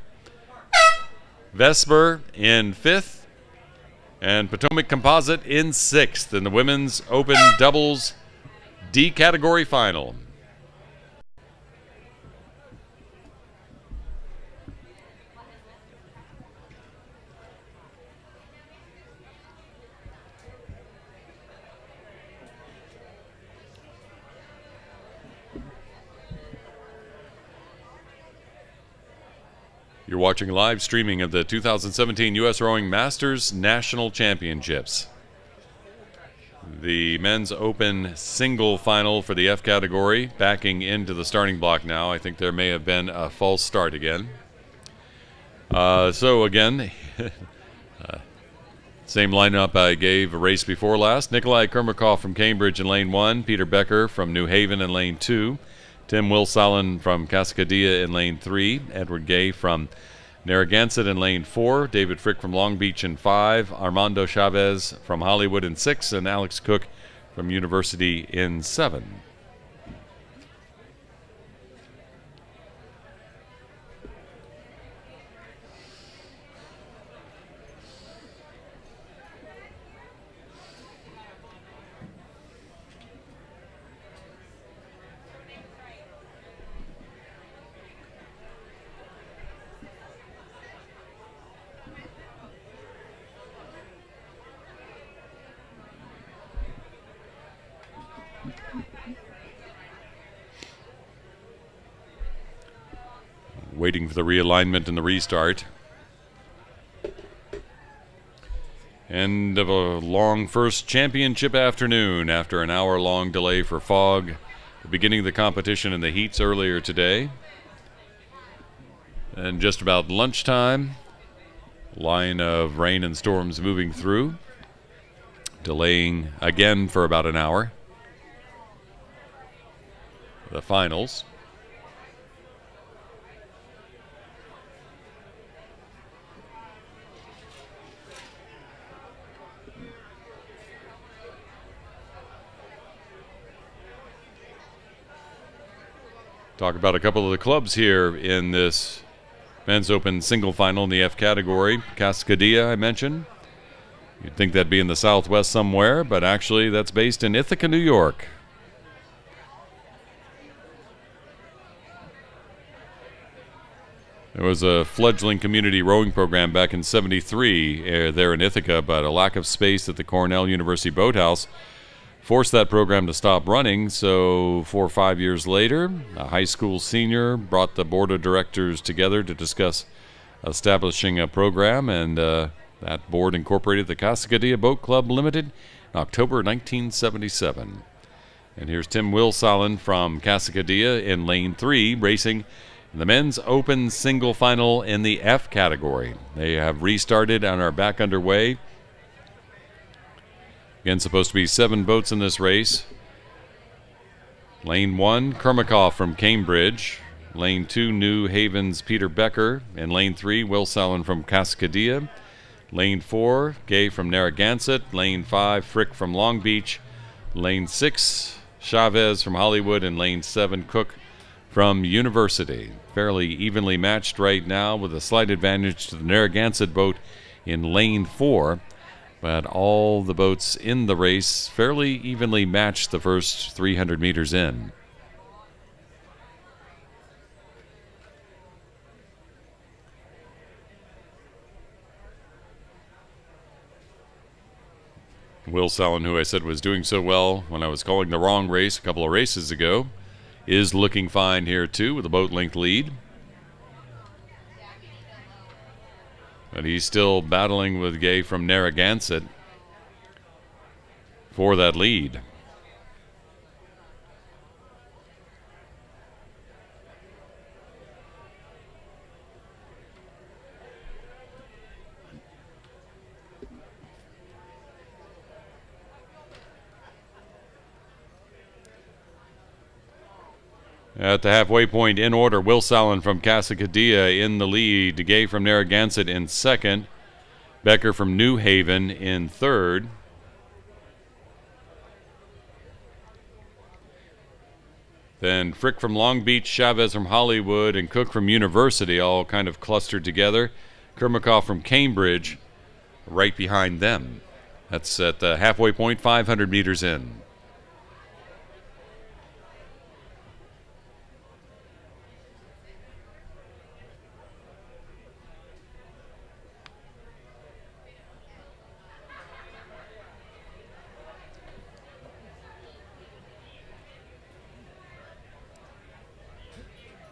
Vesper in fifth and Potomac Composite in sixth in the women's open doubles D category final. You're watching live streaming of the 2017 U.S. Rowing Masters National Championships. The men's open single final for the F category, backing into the starting block now. I think there may have been a false start again. So again, same lineup I gave a race before last. Nikolai Kermakov from Cambridge in lane 1, Peter Becker from New Haven in lane 2, Tim Wilsallen from Cascadia in lane 3, Edward Gay from Narragansett in lane 4, David Frick from Long Beach in 5, Armando Chavez from Hollywood in 6, and Alex Cook from University in 7. Waiting for the realignment and the restart. End of a long first championship afternoon after an hour-long delay for fog. The beginning of the competition in the heats earlier today. And just about lunchtime, line of rain and storms moving through, delaying again for about an hour. The finals. Talk about a couple of the clubs here in this men's open single final in the F category. Cascadia, I mentioned. You'd think that'd be in the Southwest somewhere, but actually that's based in Ithaca, New York. There was a fledgling community rowing program back in '73 there in Ithaca, but a lack of space at the Cornell University Boathouse forced that program to stop running. So 4 or 5 years later, a high school senior brought the board of directors together to discuss establishing a program, and that board incorporated the Cascadia Boat Club Limited in October 1977. And here's Tim Wilsallen from Cascadia in lane 3, racing in the men's open single final in the F category. They have restarted and are back underway. Again, supposed to be 7 boats in this race. Lane 1, Kermakov from Cambridge. Lane 2, New Haven's Peter Becker. And lane 3, Wilsallen from Cascadia. Lane 4, Gay from Narragansett. Lane 5, Frick from Long Beach. Lane 6, Chavez from Hollywood. And lane 7, Cook from University. Fairly evenly matched right now, with a slight advantage to the Narragansett boat in lane 4. but all the boats in the race fairly evenly matched the first 300 meters in. Will Sallin, who I said was doing so well when I was calling the wrong race a couple of races ago, is looking fine here too with a boat length lead. But he's still battling with Gay from Narragansett for that lead. At the halfway point in order, Will Sallin from Casacadilla in the lead, Gay from Narragansett in second, Becker from New Haven in third. Then Frick from Long Beach, Chavez from Hollywood, and Cook from University all kind of clustered together. Kermikoff from Cambridge right behind them. That's at the halfway point, 500 meters in.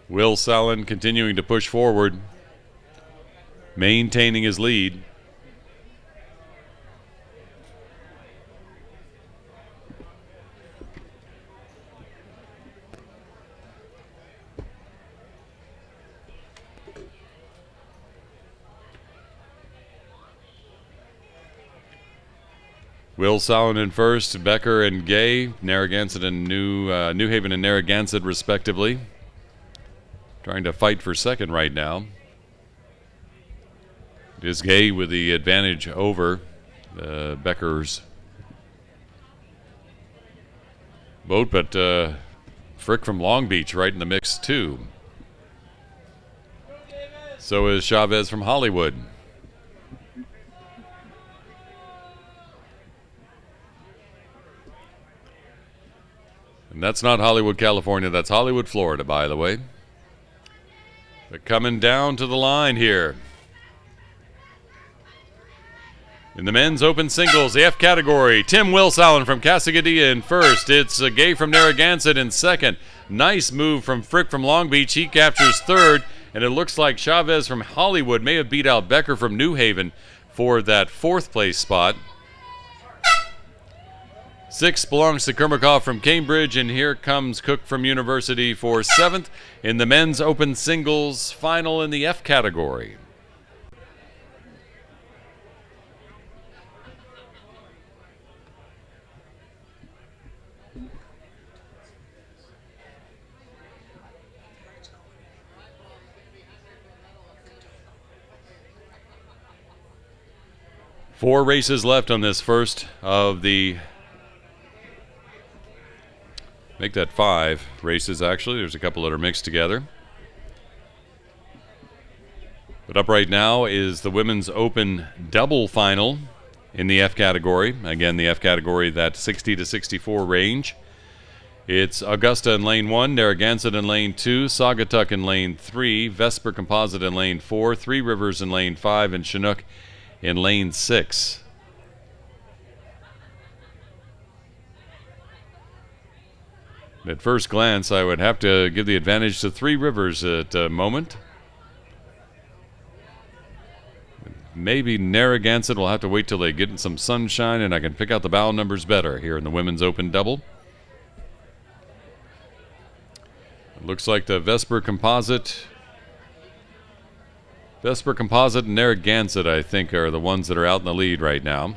Will Sallin continuing to push forward, maintaining his lead. Will Sallin in first, Becker and Gay, Narragansett and New Haven and Narragansett respectively. Trying to fight for second right now. It is Gay with the advantage over Becker's boat, but Frick from Long Beach right in the mix too. So is Chavez from Hollywood. And that's not Hollywood, California. That's Hollywood, Florida, by the way. But coming down to the line here. In the men's open singles, the F category, Tim Will Sallin from Casacadilla in first. It's Gay from Narragansett in second. Nice move from Frick from Long Beach. He captures third. And it looks like Chavez from Hollywood may have beat out Becker from New Haven for that fourth place spot. Sixth belongs to Kermikoff from Cambridge, and here comes Cook from University for seventh in the men's open singles final in the F category. Four races left on this first of the make that 5 races, actually. There's a couple that are mixed together. But up right now is the women's open double final in the F category. Again, the F category, that 60 to 64 range. It's Augusta in lane 1, Narragansett in lane 2, Saugatuck in lane 3, Vesper Composite in lane 4, Three Rivers in lane 5, and Chinook in lane 6. At first glance, I would have to give the advantage to Three Rivers at the moment. Maybe Narragansett will have to wait till they get in some sunshine and I can pick out the bow numbers better here in the women's open double. It looks like the Vesper Composite and Narragansett, I think, are the ones that are out in the lead right now.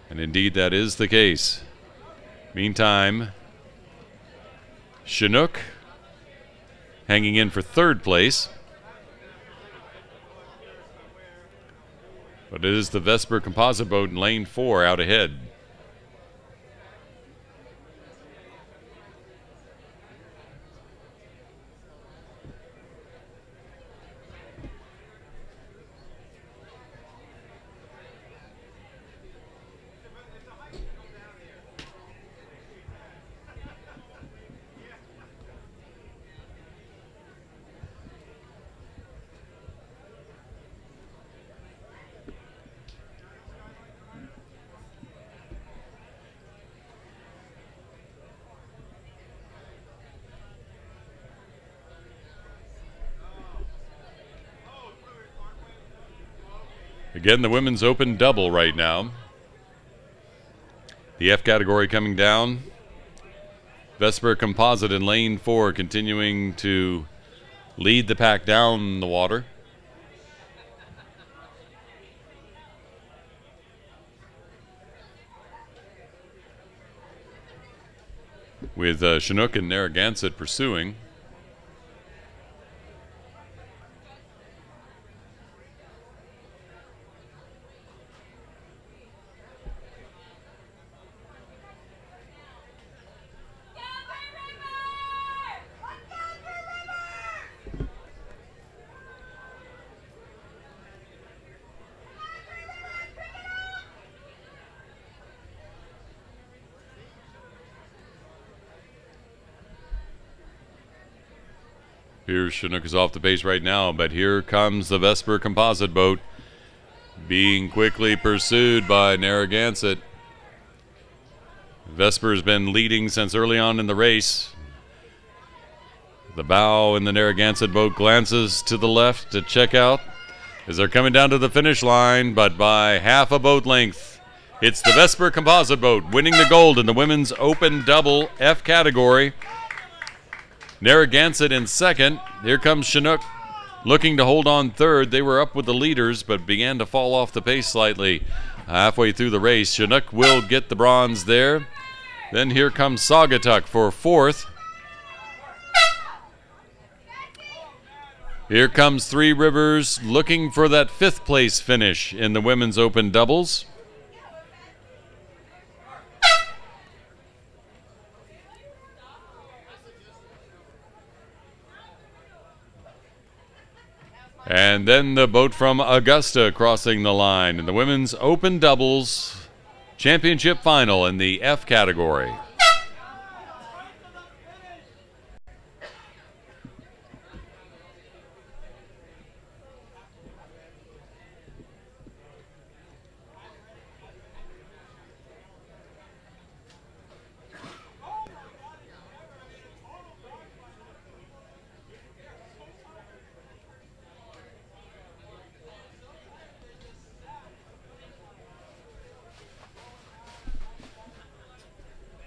And indeed, that is the case. Meantime, Chinook hanging in for third place. But it is the Vesper Composite boat in lane 4 out ahead. Again, the women's open double right now. The F category coming down. Vesper Composite in lane 4 continuing to lead the pack down the water. With Chinook and Narragansett pursuing. Here's Chinook is off the base right now, but here comes the Vesper Composite boat being quickly pursued by Narragansett. Vesper's been leading since early on in the race. The bow in the Narragansett boat glances to the left to check out as they're coming down to the finish line, but by half a boat length. It's the Vesper Composite boat winning the gold in the women's open double F category. Narragansett in second. Here comes Chinook looking to hold on third. They were up with the leaders but began to fall off the pace slightly halfway through the race. Chinook will get the bronze there. Then here comes Saugatuck for fourth. Here comes Three Rivers looking for that fifth place finish in the women's open doubles. And then the boat from Augusta crossing the line in the women's open doubles championship final in the F category.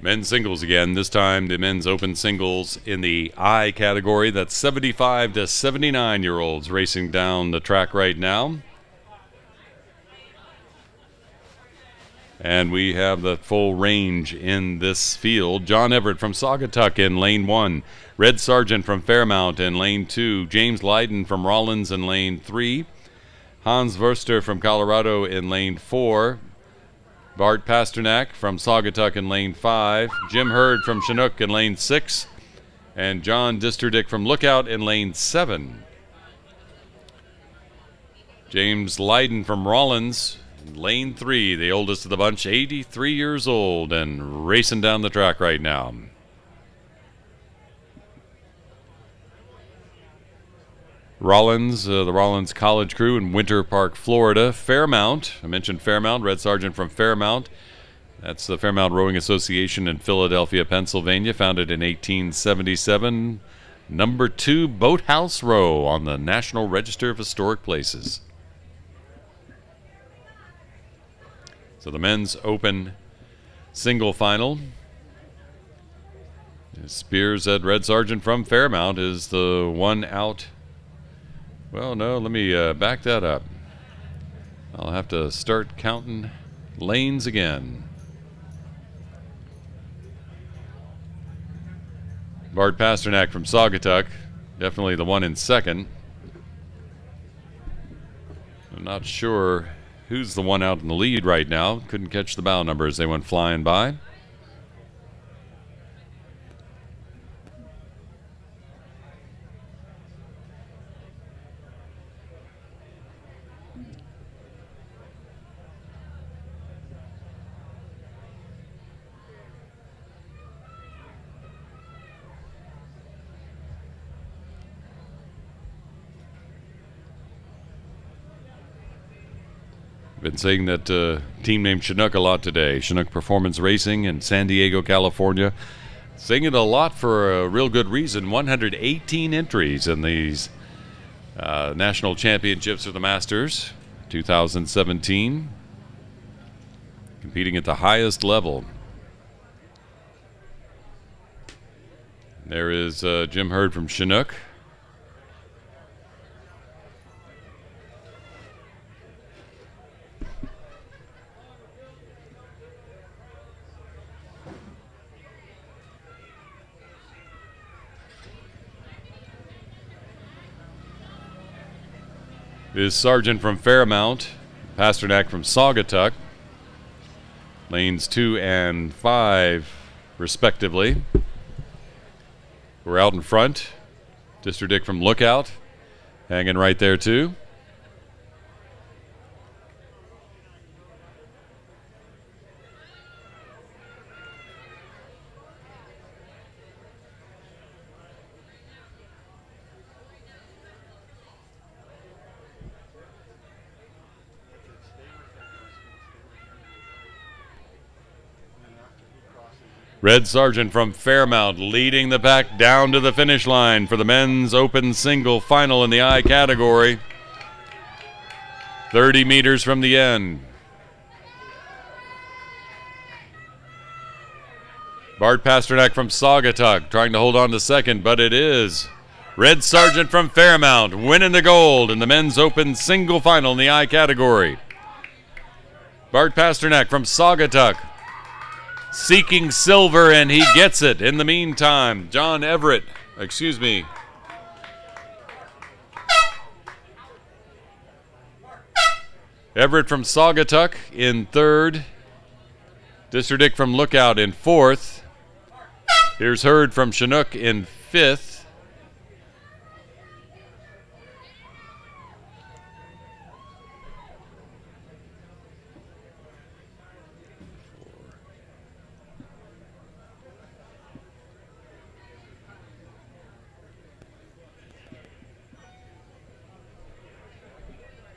Men's singles again. This time the men's open singles in the I category. That's 75 to 79-year-olds racing down the track right now. And we have the full range in this field. John Everett from Saugatuck in lane 1. Red Sargent from Fairmount in lane 2. James Lydon from Rollins in lane 3. Hans Verster from Colorado in lane 4. Bart Pasternak from Saugatuck in lane 5. Jim Hurd from Chinook in lane 6. And John Disterdick from Lookout in lane 7. James Lydon from Rollins in lane 3, the oldest of the bunch, 83 years old and racing down the track right now. Rollins, the Rollins College crew in Winter Park, Florida. Fairmount, I mentioned Fairmount, Red Sargent from Fairmount. That's the Fairmount Rowing Association in Philadelphia, Pennsylvania, founded in 1877. Number 2 Boathouse Row on the National Register of Historic Places. So the men's open single final. Spears at Red Sargent from Fairmount is the one out. Well, no, let me back that up. I'll have to start counting lanes again. Bart Pasternak from Saugatuck, definitely the one in second. I'm not sure who's the one out in the lead right now. Couldn't catch the bow number as they went flying by. Been saying that team named Chinook a lot today. Chinook Performance Racing in San Diego, California. Saying it a lot for a real good reason. 118 entries in these national championships for the Masters. 2017, competing at the highest level. There is Jim Hurd from Chinook. Is Sargent from Fairmount, Pasternak from Saugatuck, lanes 2 and 5 respectively. We're out in front. District from Lookout, hanging right there too. Red Sargent from Fairmount leading the pack down to the finish line for the men's open single final in the I category. 30 meters from the end. Bart Pasternak from Saugatuck trying to hold on to second, but it is Red Sargent from Fairmount winning the gold in the men's open single final in the I category. Bart Pasternak from Saugatuck seeking silver, and he gets it. In the meantime, Everett from Saugatuck in third. District from Lookout in fourth. Here's Hurd from Chinook in fifth.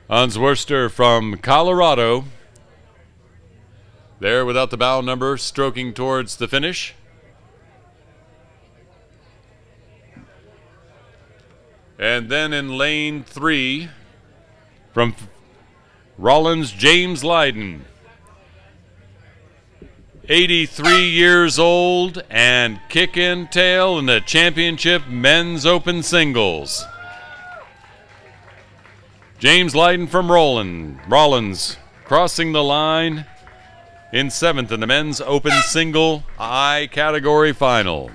Hans Worster from Colorado, there without the bow number, stroking towards the finish. And then in lane 3, from Rollins, James Lydon. 83 years old and kicking tail in the championship men's open singles. James Lydon from Rollins crossing the line in 7th in the men's open single I category final.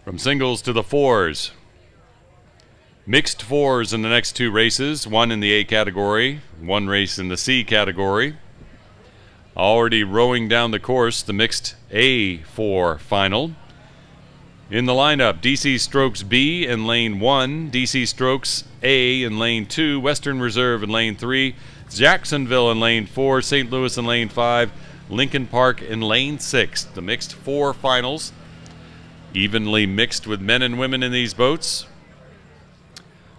From singles to the fours. Mixed fours in the next 2 races, 1 in the A category, 1 race in the C category. Already rowing down the course, the mixed A4 final. In the lineup, DC Strokes B in lane 1, DC Strokes A in lane 2, Western Reserve in lane 3, Jacksonville in lane 4, St. Louis in lane 5, Lincoln Park in lane 6. The mixed 4 finals, evenly mixed with men and women in these boats.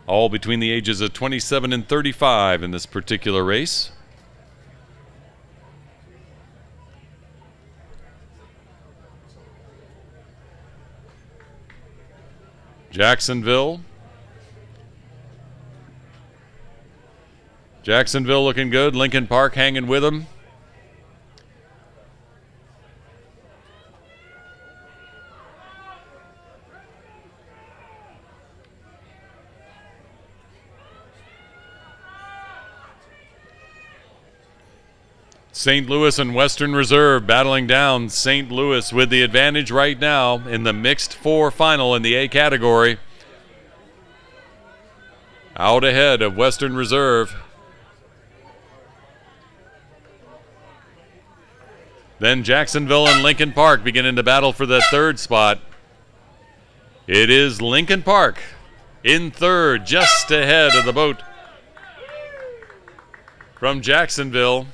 All between the ages of 27 and 35 in this particular race. Jacksonville looking good. Lincoln Park hanging with them. St. Louis and Western Reserve battling down. St. Louis with the advantage right now in the mixed 4 final in the A category. Out ahead of Western Reserve. Then Jacksonville and Lincoln Park beginning to battle for the 3rd spot. It is Lincoln Park in 3rd, just ahead of the boat from Jacksonville.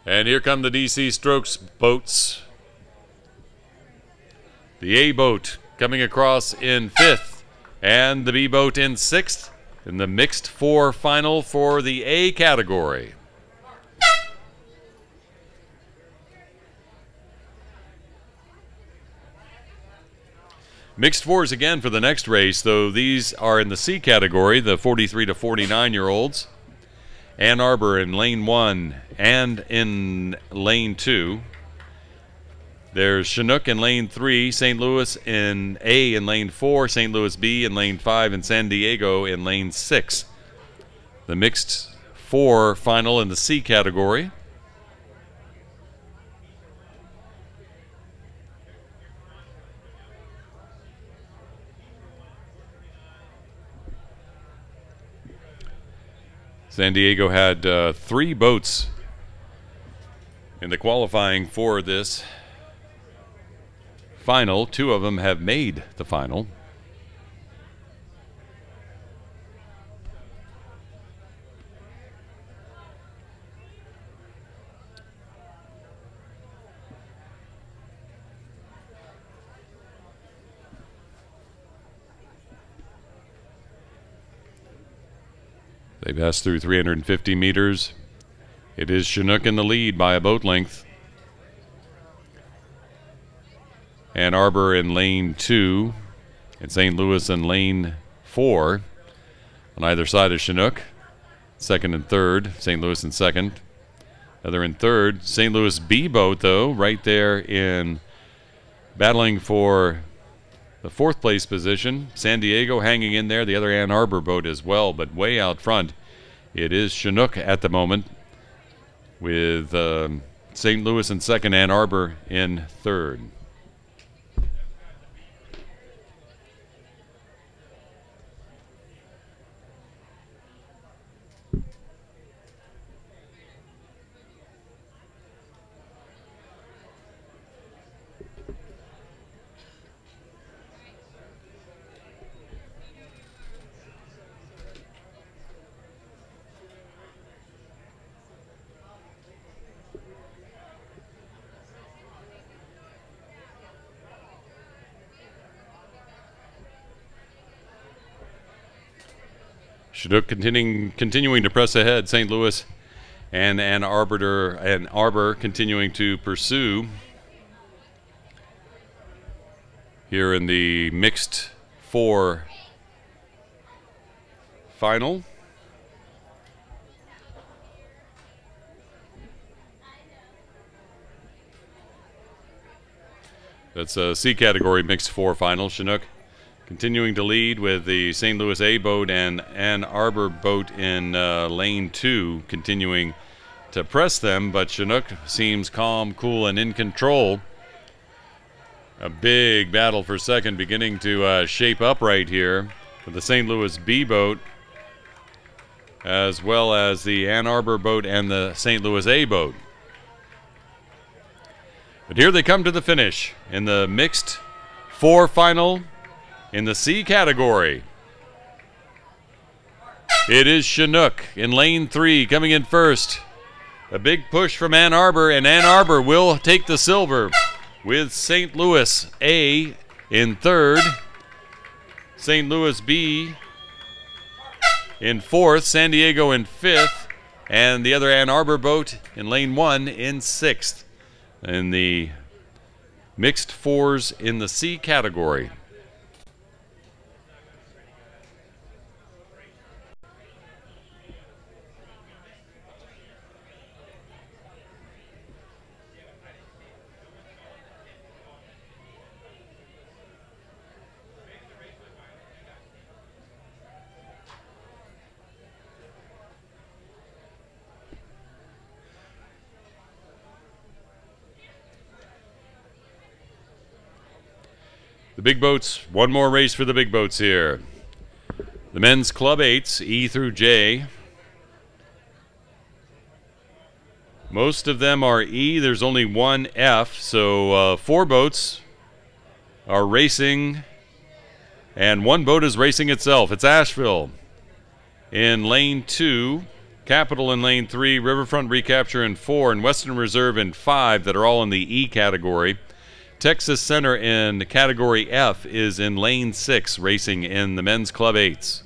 And here come the DC Strokes boats. The A boat coming across in 5th, and the B boat in 6th in the mixed 4 final for the A category. Mixed fours again for the next race, though these are in the C category, the 43 to 49-year-olds. Ann Arbor in lane 1 and in lane 2. There's Chinook in lane 3, St. Louis in A in lane 4, St. Louis B in lane 5, and San Diego in lane 6. The mixed four final in the C category. San Diego had 3 boats in the qualifying for this final. 2 of them have made the final. They passed through 350 meters. It is Chinook in the lead by a boat length. Ann Arbor in lane 2 and St. Louis in lane 4 on either side of Chinook. Second and third, St. Louis in second. Other in third, St. Louis B boat, though, right there in battling for the 4th place position. San Diego hanging in there, the other Ann Arbor boat as well, but way out front it is Chinook at the moment, with St. Louis in second, Ann Arbor in third. Chinook continuing to press ahead. St. Louis and Ann Arbor continuing to pursue here in the mixed four final. That's a C category mixed four final. Chinook continuing to lead with the St. Louis A boat and Ann Arbor boat in lane 2, continuing to press them, but Chinook seems calm, cool, and in control. A big battle for second beginning to shape up right here with the St. Louis B boat, as well as the Ann Arbor boat and the St. Louis A boat. But here they come to the finish in the mixed four final. In the C category, it is Chinook in lane 3 coming in first. A big push from Ann Arbor, and Ann Arbor will take the silver with St. Louis A in third, St. Louis B in fourth, San Diego in fifth, and the other Ann Arbor boat in lane 1 in sixth. In the mixed fours in the C category. The big boats, one more race for the big boats here. The men's club 8s, E through J. Most of them are E. There's only one F, so 4 boats are racing, and 1 boat is racing itself. It's Asheville in lane 2, Capital in lane 3, Riverfront Recapture in 4, and Western Reserve in 5 that are all in the E category. Texas Center in category F is in lane 6, racing in the men's club 8s.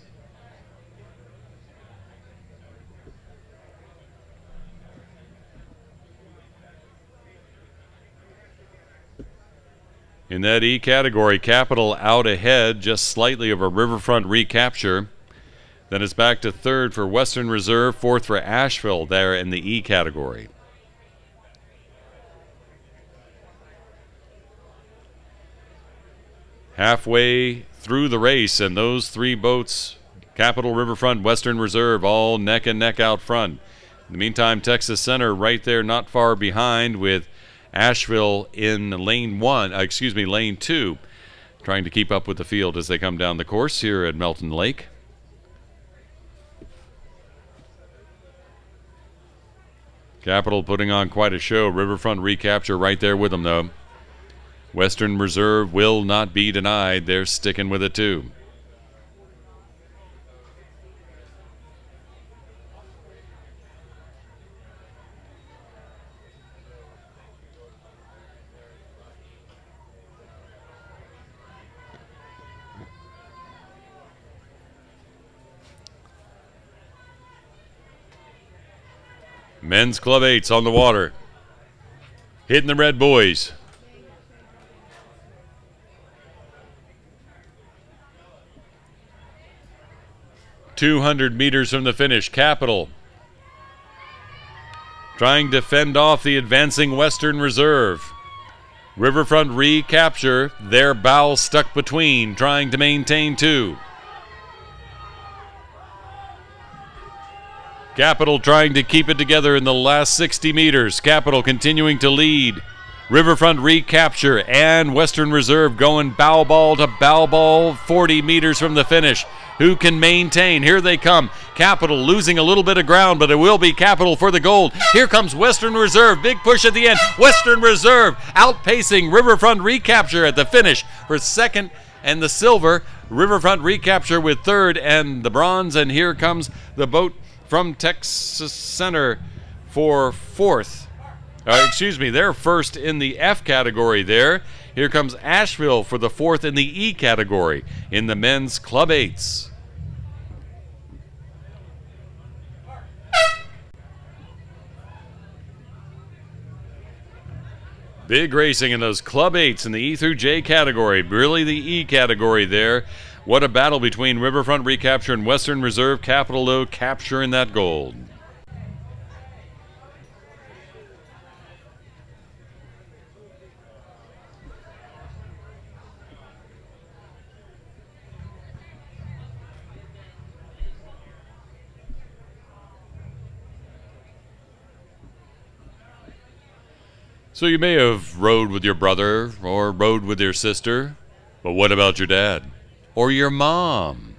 In that E category, Capital out ahead just slightly of a Riverfront recapture. Then it's back to third for Western Reserve, fourth for Asheville there in the E category. Halfway through the race, and those three boats, Capital, Riverfront, Western Reserve, all neck and neck out front. In the meantime, Texas Center right there not far behind with Asheville in lane two, trying to keep up with the field as they come down the course here at Melton Lake. Capital putting on quite a show. Riverfront recapture right there with them, though. Western Reserve will not be denied. They're sticking with it, too. Men's Club 8's on the water. Hitting the red buoys. "200 meters from the finish, Capital trying to fend off the advancing Western Reserve. Riverfront recapture, their bow stuck between, trying to maintain two. Capital trying to keep it together in the last 60 meters. Capital continuing to lead. Riverfront recapture and Western Reserve going bow ball to bow ball 40 meters from the finish. Who can maintain? Here they come. Capital losing a little bit of ground, but it will be Capital for the gold. Here comes Western Reserve. Big push at the end. Western Reserve outpacing Riverfront recapture at the finish for second and the silver. Riverfront recapture with third and the bronze. And here comes the boat from Texas Center for fourth. They're first in the F category there. Here comes Asheville for the fourth in the E category in the men's Club 8s. Big racing in those Club 8s in the E through J category. Really the E category there. What a battle between Riverfront recapture and Western Reserve. Capital, though, capturing that gold. So you may have rode with your brother or rode with your sister, but what about your dad or your mom?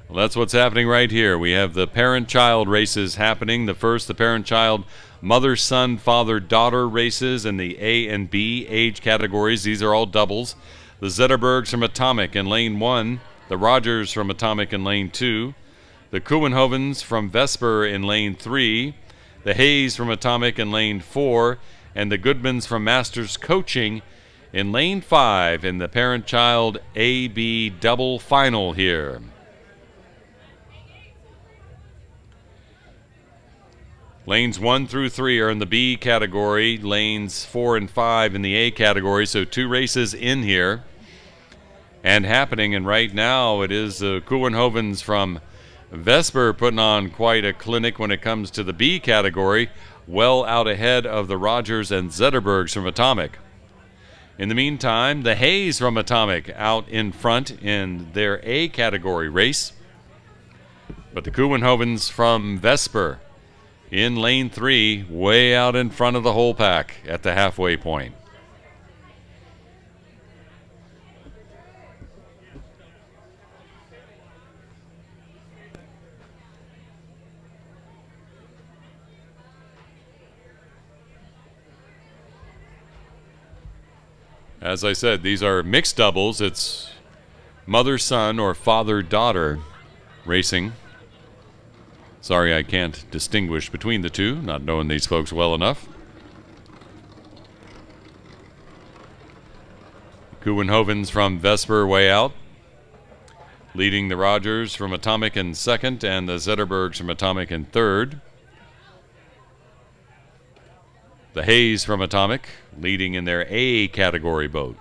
Well, that's what's happening right here. We have the parent-child races happening. The first, the parent-child mother-son, father-daughter races in the A and B age categories. These are all doubles. The Zetterbergs from Atomic in lane 1, the Rogers from Atomic in lane 2, the Kuenhovens from Vesper in lane 3, the Hayes from Atomic in lane 4, and the Goodmans from Masters Coaching in lane 5 in the parent-child A-B double final here. Lanes 1 through 3 are in the B category, lanes 4 and 5 in the A category, so two races in here and happening. And right now it is the Kuenhovens from Vesper putting on quite a clinic when it comes to the B category, well out ahead of the Rogers and Zetterbergs from Atomic. In the meantime, the Hayes from Atomic out in front in their A category race. But the Kuenhovens from Vesper in lane 3, way out in front of the whole pack at the halfway point. As I said, these are mixed doubles. It's mother-son or father-daughter racing. Sorry, I can't distinguish between the two, not knowing these folks well enough. Kuenhovens from Vesper way out, leading the Rogers from Atomic in second and the Zetterbergs from Atomic in third. The Hayes from Atomic leading in their A category boat.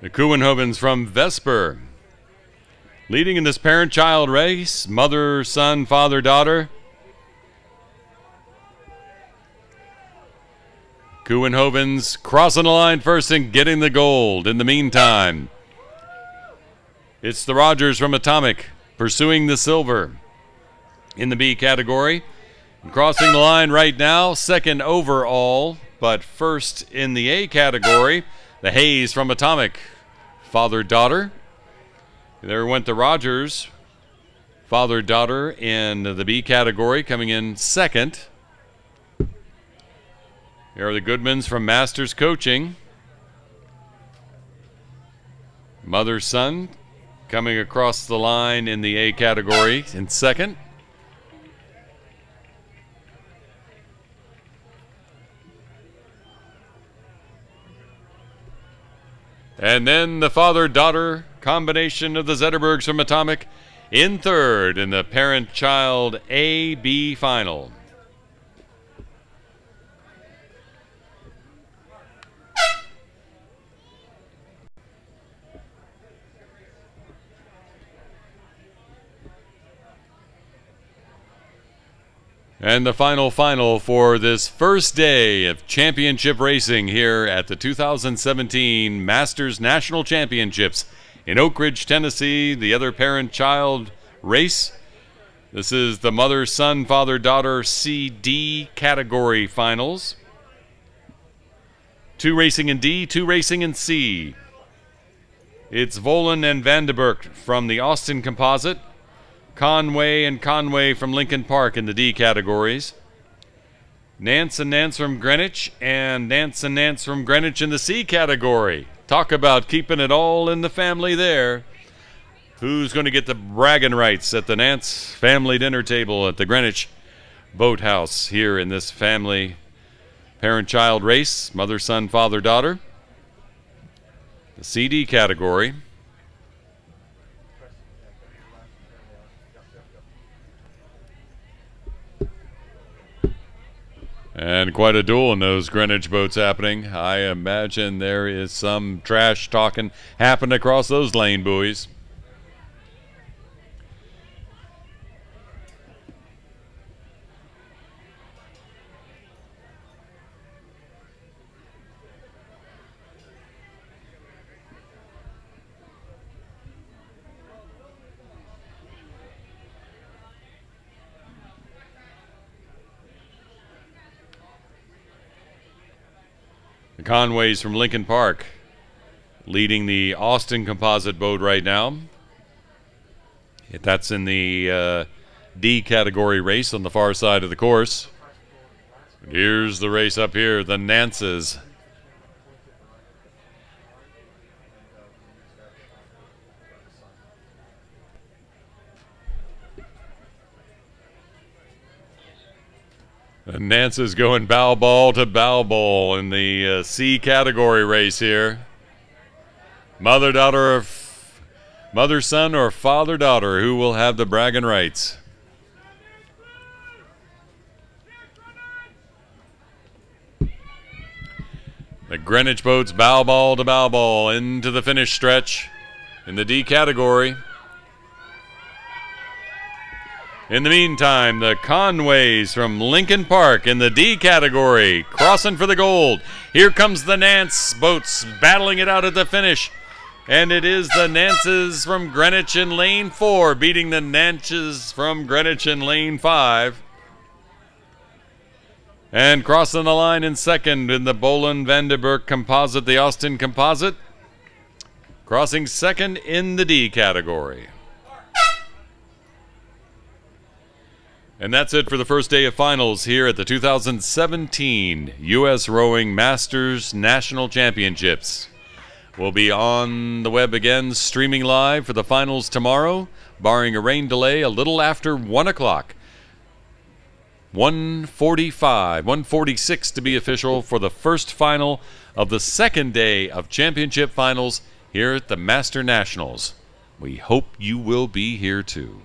The Kuenhovens from Vesper. Leading in this parent-child race, mother, son, father, daughter. Kuenhovens crossing the line first and getting the gold. In the meantime, it's the Rogers from Atomic pursuing the silver in the B category. And crossing the line right now, second overall, but first in the A category, the Hayes from Atomic, father-daughter. There went the Rogers, father-daughter in the B category, coming in second. Here are the Goodmans from Masters Coaching. Mother-son coming across the line in the A category in second. And then the father-daughter combination of the Zetterbergs from Atomic in third in the parent-child A-B final. And the final for this first day of championship racing here at the 2017 Masters National Championships in Oak Ridge, Tennessee, the other parent-child race. This is the mother, son, father, daughter CD category finals. 2 racing in D, 2 racing in C. It's Volan and Vandenberg from the Austin Composite. Conway and Conway from Lincoln Park in the D categories. Nance and Nance from Greenwich and Nance and Nance from Greenwich in the C category. Talk about keeping it all in the family there. Who's going to get the bragging rights at the Nance family dinner table at the Greenwich Boathouse here in this family parent-child race, mother, son, father, daughter. The CD category. And quite a duel in those Greenwich boats happening. I imagine there is some trash talking happening across those lane buoys. The Conways from Lincoln Park leading the Austin Composite boat right now. That's in the D category race on the far side of the course. Here's the race up here, the Nances. The Nances going bow ball to bow ball in the C category race here. Mother, son, or father, daughter, who will have the bragging rights? The Greenwich boats bow ball to bow ball into the finish stretch in the D category. In the meantime, the Conways from Lincoln Park in the D category crossing for the gold. Here comes the Nance boats battling it out at the finish. And it is the Nances from Greenwich in lane 4 beating the Nances from Greenwich in lane 5. And crossing the line in second in the Boland Vandenberg Composite, the Austin Composite. Crossing second in the D category. And that's it for the first day of finals here at the 2017 U.S. Rowing Masters National Championships. We'll be on the web again, streaming live for the finals tomorrow, barring a rain delay a little after 1 o'clock. 1:46 to be official for the first final of the second day of championship finals here at the Master Nationals. We hope you will be here too.